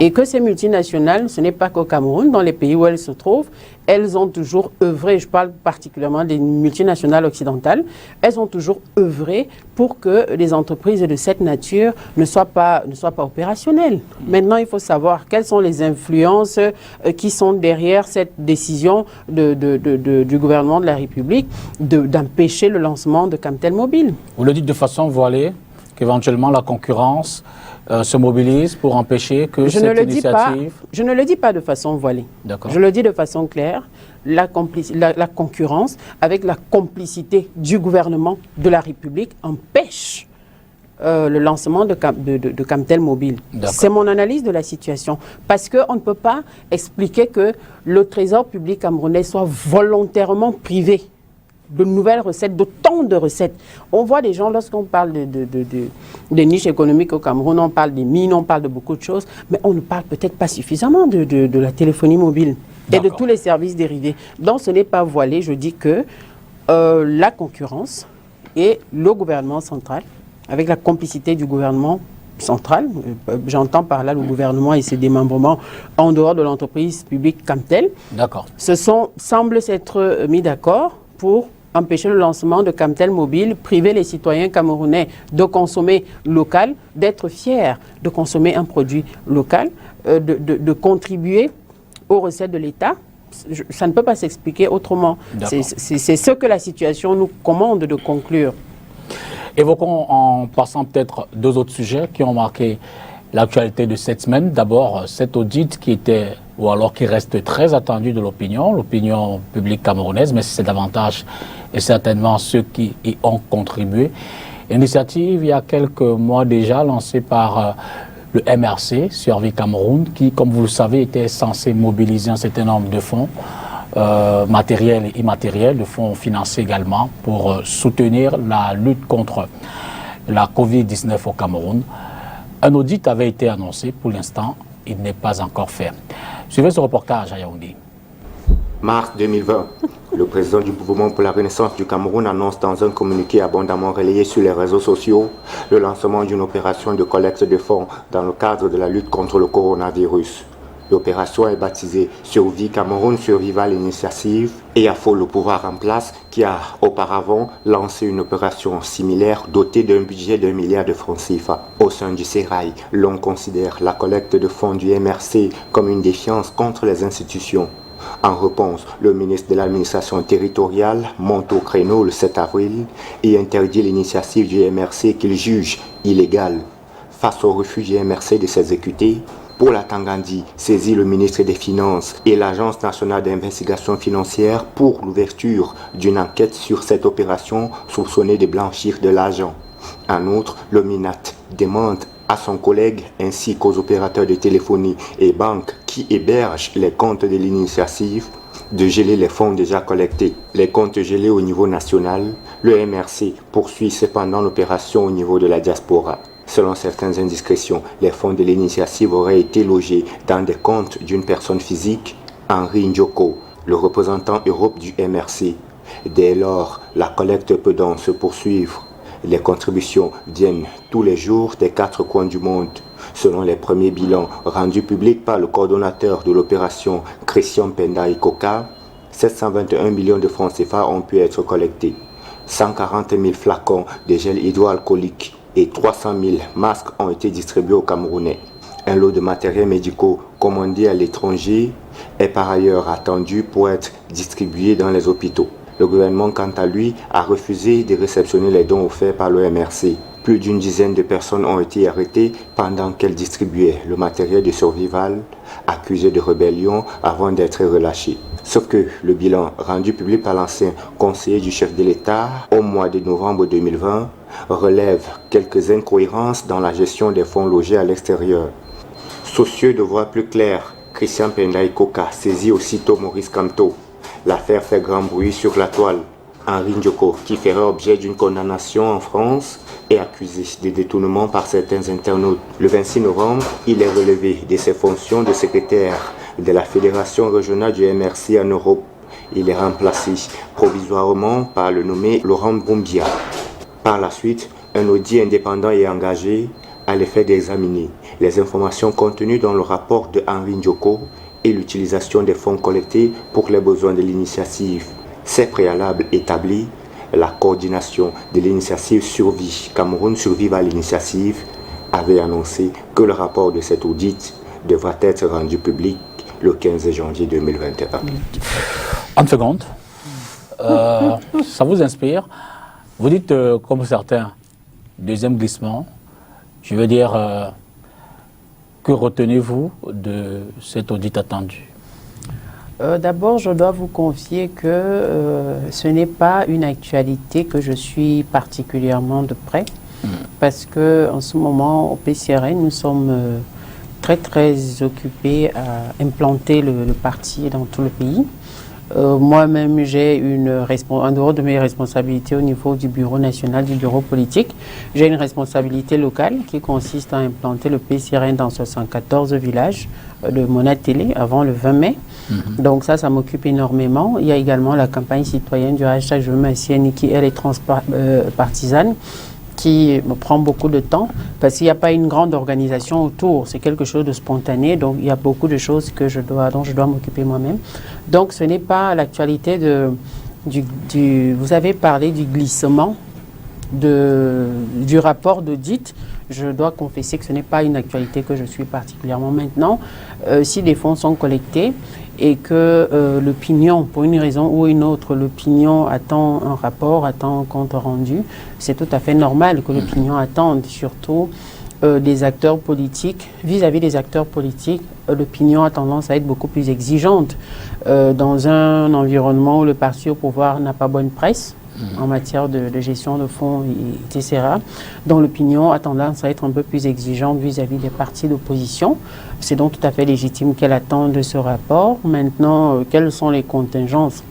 Et que ces multinationales, ce n'est pas qu'au Cameroun, dans les pays où elles se trouvent, elles ont toujours œuvré, je parle particulièrement des multinationales occidentales, elles ont toujours œuvré pour que les entreprises de cette nature ne soient pas opérationnelles. Maintenant, il faut savoir quelles sont les influences qui sont derrière cette décision du gouvernement de la République d'empêcher le lancement de Camtel Mobile. Vous le dites de façon voilée, qu'éventuellement la concurrence se mobilise pour empêcher que cette initiative... Je ne le dis pas de façon voilée. Je le dis de façon claire. La concurrence, avec la complicité du gouvernement de la République, empêche le lancement de Camtel Mobile. C'est mon analyse de la situation. Parce qu'on ne peut pas expliquer que le trésor public camerounais soit volontairement privé de nouvelles recettes, d'autant de recettes. On voit des gens, lorsqu'on parle de niches économiques au Cameroun, on parle des mines, on parle de beaucoup de choses, mais on ne parle peut-être pas suffisamment de la téléphonie mobile et de tous les services dérivés. Donc ce n'est pas voilé, je dis que la concurrence et le gouvernement central, avec la complicité du gouvernement central, j'entends par là le gouvernement et ses démembrements en dehors de l'entreprise publique Camtel, semblent s'être mis d'accord pour empêcher le lancement de Camtel Mobile, priver les citoyens camerounais de consommer local, d'être fiers de consommer un produit local, de contribuer aux recettes de l'État. Ça ne peut pas s'expliquer autrement. C'est ce que la situation nous commande de conclure. Évoquons en passant peut-être deux autres sujets qui ont marqué l'actualité de cette semaine. D'abord, cet audit qui était, ou alors qui reste très attendu de l'opinion publique camerounaise, mais c'est davantage et certainement ceux qui y ont contribué. Initiative, il y a quelques mois déjà, lancée par le MRC, Survie Cameroun, qui, comme vous le savez, était censé mobiliser un certain nombre de fonds, matériels et immatériels, de fonds financiers également, pour soutenir la lutte contre la Covid-19 au Cameroun. Un audit avait été annoncé. Pour l'instant, il n'est pas encore fait. Suivez ce reportage à Yaoundé. Mars 2020, le président du mouvement pour la renaissance du Cameroun annonce dans un communiqué abondamment relayé sur les réseaux sociaux le lancement d'une opération de collecte de fonds dans le cadre de la lutte contre le coronavirus. L'opération est baptisée Survie Cameroun Survival Initiative et affole le pouvoir en place qui a auparavant lancé une opération similaire dotée d'un budget d'1 milliard de francs CFA. Au sein du Sérail, l'on considère la collecte de fonds du MRC comme une défiance contre les institutions. En réponse, le ministre de l'administration territoriale monte au créneau le 7 avril et interdit l'initiative du MRC qu'il juge illégale. Face au refus du MRC de s'exécuter, Paul Tangandi saisit le ministre des Finances et l'Agence nationale d'investigation financière pour l'ouverture d'une enquête sur cette opération soupçonnée de blanchir de l'argent. En outre, le MINAT demande à son collègue ainsi qu'aux opérateurs de téléphonie et banques qui hébergent les comptes de l'initiative de geler les fonds déjà collectés. Les comptes gelés au niveau national, le MRC poursuit cependant l'opération au niveau de la diaspora. Selon certaines indiscrétions, les fonds de l'initiative auraient été logés dans des comptes d'une personne physique, Henri Ndjoko, le représentant Europe du MRC. Dès lors, la collecte peut donc se poursuivre. Les contributions viennent tous les jours des 4 coins du monde. Selon les premiers bilans rendus publics par le coordonnateur de l'opération Christian Penda Ikoka, 721 millions de francs CFA ont pu être collectés. 140 000 flacons de gel hydroalcoolique et 300 000 masques ont été distribués aux Camerounais. Un lot de matériels médicaux commandé à l'étranger est par ailleurs attendu pour être distribué dans les hôpitaux. Le gouvernement, quant à lui, a refusé de réceptionner les dons offerts par le MRC. Plus d'une dizaine de personnes ont été arrêtées pendant qu'elles distribuaient le matériel de survival, accusées de rébellion avant d'être relâchées. Sauf que le bilan rendu public par l'ancien conseiller du chef de l'État au mois de novembre 2020 relève quelques incohérences dans la gestion des fonds logés à l'extérieur. Soucieux de voir plus clair, Christian Penda Ikoka saisit aussitôt Maurice Kamto. L'affaire fait grand bruit sur la toile. Henri Ndjoko, qui ferait objet d'une condamnation en France, est accusé de détournement par certains internautes. Le 26 novembre, il est relevé de ses fonctions de secrétaire de la Fédération régionale du MRC en Europe. Il est remplacé provisoirement par le nommé Laurent Boumbia. Par la suite, un audit indépendant est engagé à l'effet d'examiner les informations contenues dans le rapport de Henri Ndjoko et l'utilisation des fonds collectés pour les besoins de l'initiative. Ces préalables établis, la coordination de l'initiative Survie Cameroun Survive à l'initiative avait annoncé que le rapport de cet audit devra être rendu public le 15 janvier 2021. En seconde, ça vous inspire? Vous dites, comme certains, deuxième glissement. Je veux dire, que retenez-vous de cet audit attendu? D'abord, je dois vous confier que ce n'est pas une actualité que je suis particulièrement de près, parce qu'en ce moment, au PCRN, nous sommes très occupés à implanter le parti dans tout le pays. Moi-même, j'ai en dehors de mes responsabilités au niveau du bureau national, du bureau politique, j'ai une responsabilité locale qui consiste à implanter le PCRN dans 74 villages de Monatélé avant le 20 mai. Donc ça m'occupe énormément. Il y a également la campagne citoyenne du hashtag Je veux ma sienne qui, elle, est transpartisane, qui me prend beaucoup de temps parce qu'il n'y a pas une grande organisation autour. C'est quelque chose de spontané, donc il y a beaucoup de choses dont je dois m'occuper moi-même. Donc ce n'est pas l'actualité vous avez parlé du glissement du rapport d'audit. Je dois confesser que ce n'est pas une actualité que je suis particulièrement maintenant. Si des fonds sont collectés et que l'opinion, pour une raison ou une autre, l'opinion attend un rapport, attend un compte rendu, c'est tout à fait normal que l'opinion attende, surtout des acteurs politiques. Vis-à-vis des acteurs politiques, l'opinion a tendance à être beaucoup plus exigeante dans un environnement où le parti au pouvoir n'a pas bonne presse en matière de gestion de fonds, etc. dont l'opinion a tendance à être un peu plus exigeante vis-à-vis des partis d'opposition. C'est donc tout à fait légitime qu'elle attende de ce rapport. Maintenant, quelles sont les contingences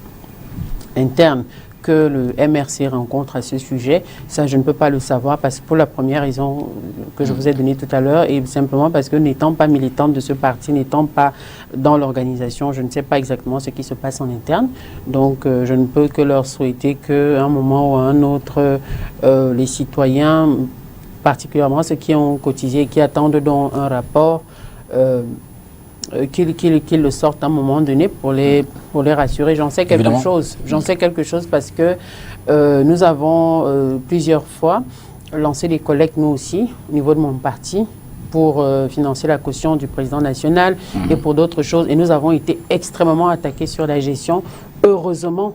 internes que le MRC rencontre à ce sujet, ça je ne peux pas le savoir parce que pour la première raison que je vous ai donnée tout à l'heure et simplement parce que n'étant pas militante de ce parti, n'étant pas dans l'organisation, je ne sais pas exactement ce qui se passe en interne. Donc je ne peux que leur souhaiter qu'à un moment ou à un autre, les citoyens, particulièrement ceux qui ont cotisé et qui attendent donc un rapport, qu'ils le sortent à un moment donné pour les rassurer. J'en sais quelque chose. J'en sais quelque chose parce que nous avons plusieurs fois lancé des collectes, nous aussi, au niveau de mon parti, pour financer la caution du président national et pour d'autres choses. Et nous avons été extrêmement attaqués sur la gestion. Heureusement,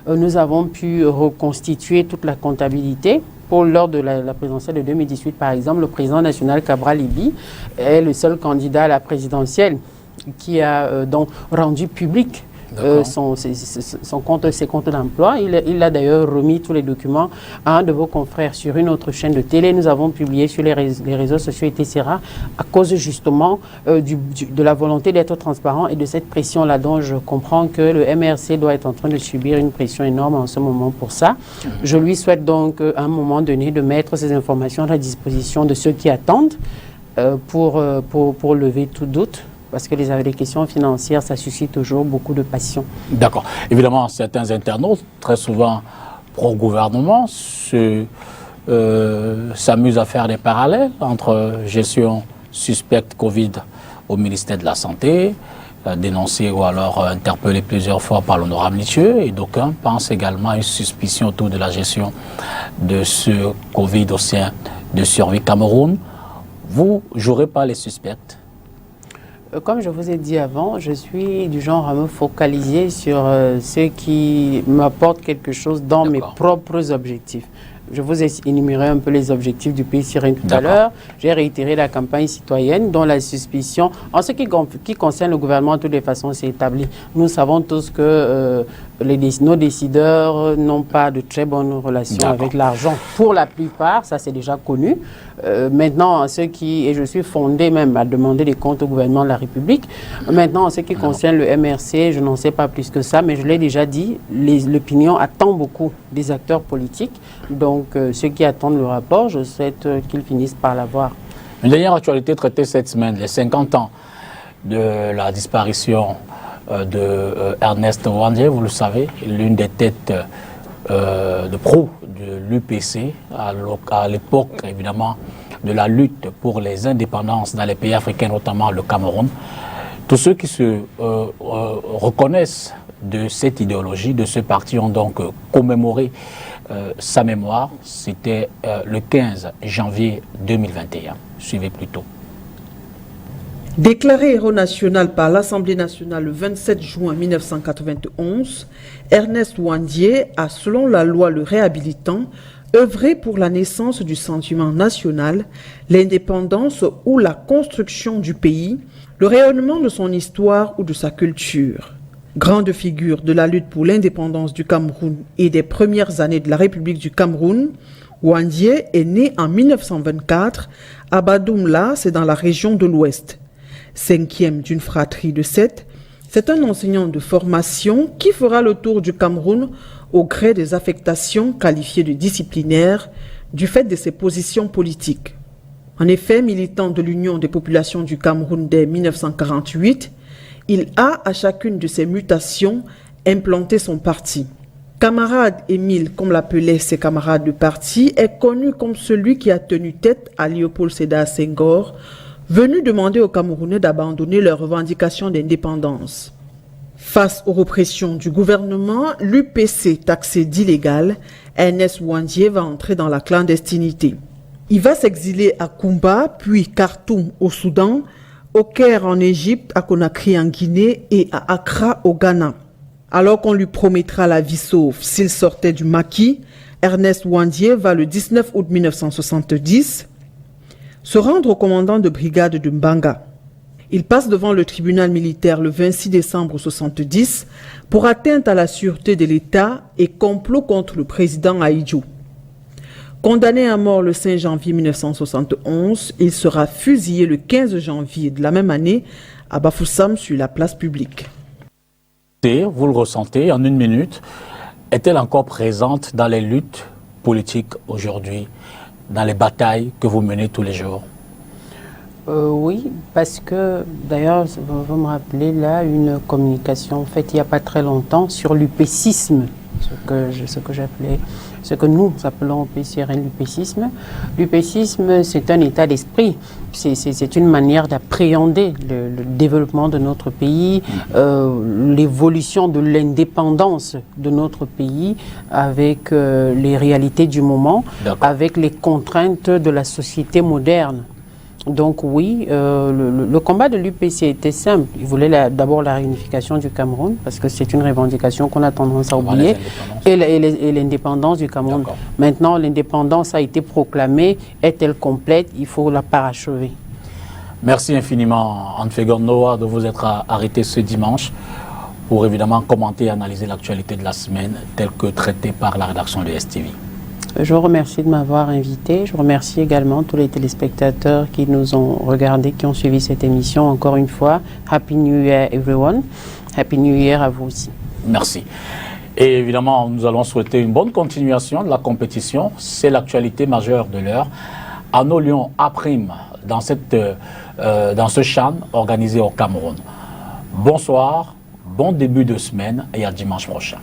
nous avons pu reconstituer toute la comptabilité. Lors de la présidentielle de 2018, par exemple, le président national Cabral Libi est le seul candidat à la présidentielle qui a donc rendu public ses comptes d'emploi. Il a d'ailleurs remis tous les documents à un de vos confrères sur une autre chaîne de télé. Nous avons publié sur les réseaux sociaux, etc. à cause justement de la volonté d'être transparent et de cette pression-là dont je comprends que le MRC doit être en train de subir une pression énorme en ce moment pour ça. Je lui souhaite donc à un moment donné de mettre ces informations à la disposition de ceux qui attendent pour lever tout doute. Parce que les questions financières, ça suscite toujours beaucoup de passion. D'accord. Évidemment, certains internautes, très souvent pro-gouvernement, s'amusent à faire des parallèles entre gestion suspecte Covid au ministère de la Santé, dénoncé ou alors interpellé plusieurs fois par l'honorable Nitieux, et d'aucuns pensent également à une suspicion autour de la gestion de ce Covid au sein de Survie Cameroun. Vous jouerez pas les suspects? Comme je vous ai dit avant, je suis du genre à me focaliser sur ce qui m'apporte quelque chose dans mes propres objectifs. Je vous ai énuméré un peu les objectifs du PCRN tout à l'heure. J'ai réitéré la campagne citoyenne dont la suspicion, en ce qui concerne le gouvernement, de toutes les façons, c'est établi. Nous savons tous que nos décideurs n'ont pas de très bonnes relations avec l'argent. Pour la plupart, ça c'est déjà connu. Maintenant, et je suis fondé même à demander des comptes au gouvernement de la République. Maintenant, en ce qui concerne le MRC, je n'en sais pas plus que ça, mais je l'ai déjà dit, l'opinion attend beaucoup des acteurs politiques. Donc, ceux qui attendent le rapport, je souhaite qu'ils finissent par l'avoir. Une dernière actualité traitée cette semaine, les 50 ans de la disparition de Ernest Ouandjé, vous le savez, l'une des têtes de proue de l'UPC, à l'époque évidemment de la lutte pour les indépendances dans les pays africains, notamment le Cameroun. Tous ceux qui se reconnaissent de cette idéologie, de ce parti, ont donc commémoré sa mémoire. C'était le 15 janvier 2021. Suivez plutôt. Déclaré héros national par l'Assemblée nationale le 27 juin 1991, Ernest Ouandié a, selon la loi le réhabilitant, œuvré pour la naissance du sentiment national, l'indépendance ou la construction du pays, le rayonnement de son histoire ou de sa culture. Grande figure de la lutte pour l'indépendance du Cameroun et des premières années de la République du Cameroun, Ouandié est né en 1924 à Badoumla, c'est dans la région de l'Ouest. 5e d'une fratrie de 7, c'est un enseignant de formation qui fera le tour du Cameroun au gré des affectations qualifiées de disciplinaires du fait de ses positions politiques. En effet, militant de l'Union des populations du Cameroun dès 1948, il a, à chacune de ses mutations, implanté son parti. Camarade Émile, comme l'appelaient ses camarades de parti, est connu comme celui qui a tenu tête à Léopold Sédar Senghor, venu demander aux Camerounais d'abandonner leurs revendications d'indépendance. Face aux répressions du gouvernement, l'UPC taxé d'illégal, Ernest Ouandié va entrer dans la clandestinité. Il va s'exiler à Koumba, puis Khartoum au Soudan, au Caire en Égypte, à Conakry en Guinée et à Accra au Ghana. Alors qu'on lui promettra la vie sauve s'il sortait du maquis, Ernest Ouandié va le 19 août 1970 se rendre au commandant de brigade de Mbanga. Il passe devant le tribunal militaire le 26 décembre 1970 pour atteinte à la sûreté de l'État et complot contre le président Ahidjo. Condamné à mort le 5 janvier 1971, il sera fusillé le 15 janvier de la même année à Bafoussam sur la place publique. Vous le ressentez en une minute, est-elle encore présente dans les luttes politiques aujourd'hui, dans les batailles que vous menez tous les jours? Oui, parce que d'ailleurs, vous me rappelez là une communication faite il n'y a pas très longtemps sur l'upécisme, ce que nous appelons au PCRN l'upécisme. L'upécisme, c'est un état d'esprit, c'est une manière d'appréhender le développement de notre pays, l'évolution de l'indépendance de notre pays avec les réalités du moment, avec les contraintes de la société moderne. Donc oui, le combat de l'UPC était simple. Il voulait d'abord la réunification du Cameroun, parce que c'est une revendication qu'on a tendance à oublier, et l'indépendance du Cameroun. Maintenant, l'indépendance a été proclamée. Est-elle complète? Il faut la parachever. Merci infiniment, Anne-Fégon Noah, de vous être arrêté ce dimanche pour évidemment commenter et analyser l'actualité de la semaine telle que traitée par la rédaction de STV. Je vous remercie de m'avoir invité. Je remercie également tous les téléspectateurs qui nous ont regardés, qui ont suivi cette émission. Encore une fois, Happy New Year everyone. Happy New Year à vous aussi. Merci. Et évidemment, nous allons souhaiter une bonne continuation de la compétition. C'est l'actualité majeure de l'heure. Anneau Lyon A' dans ce CHAN organisé au Cameroun. Bonsoir, bon début de semaine et à dimanche prochain.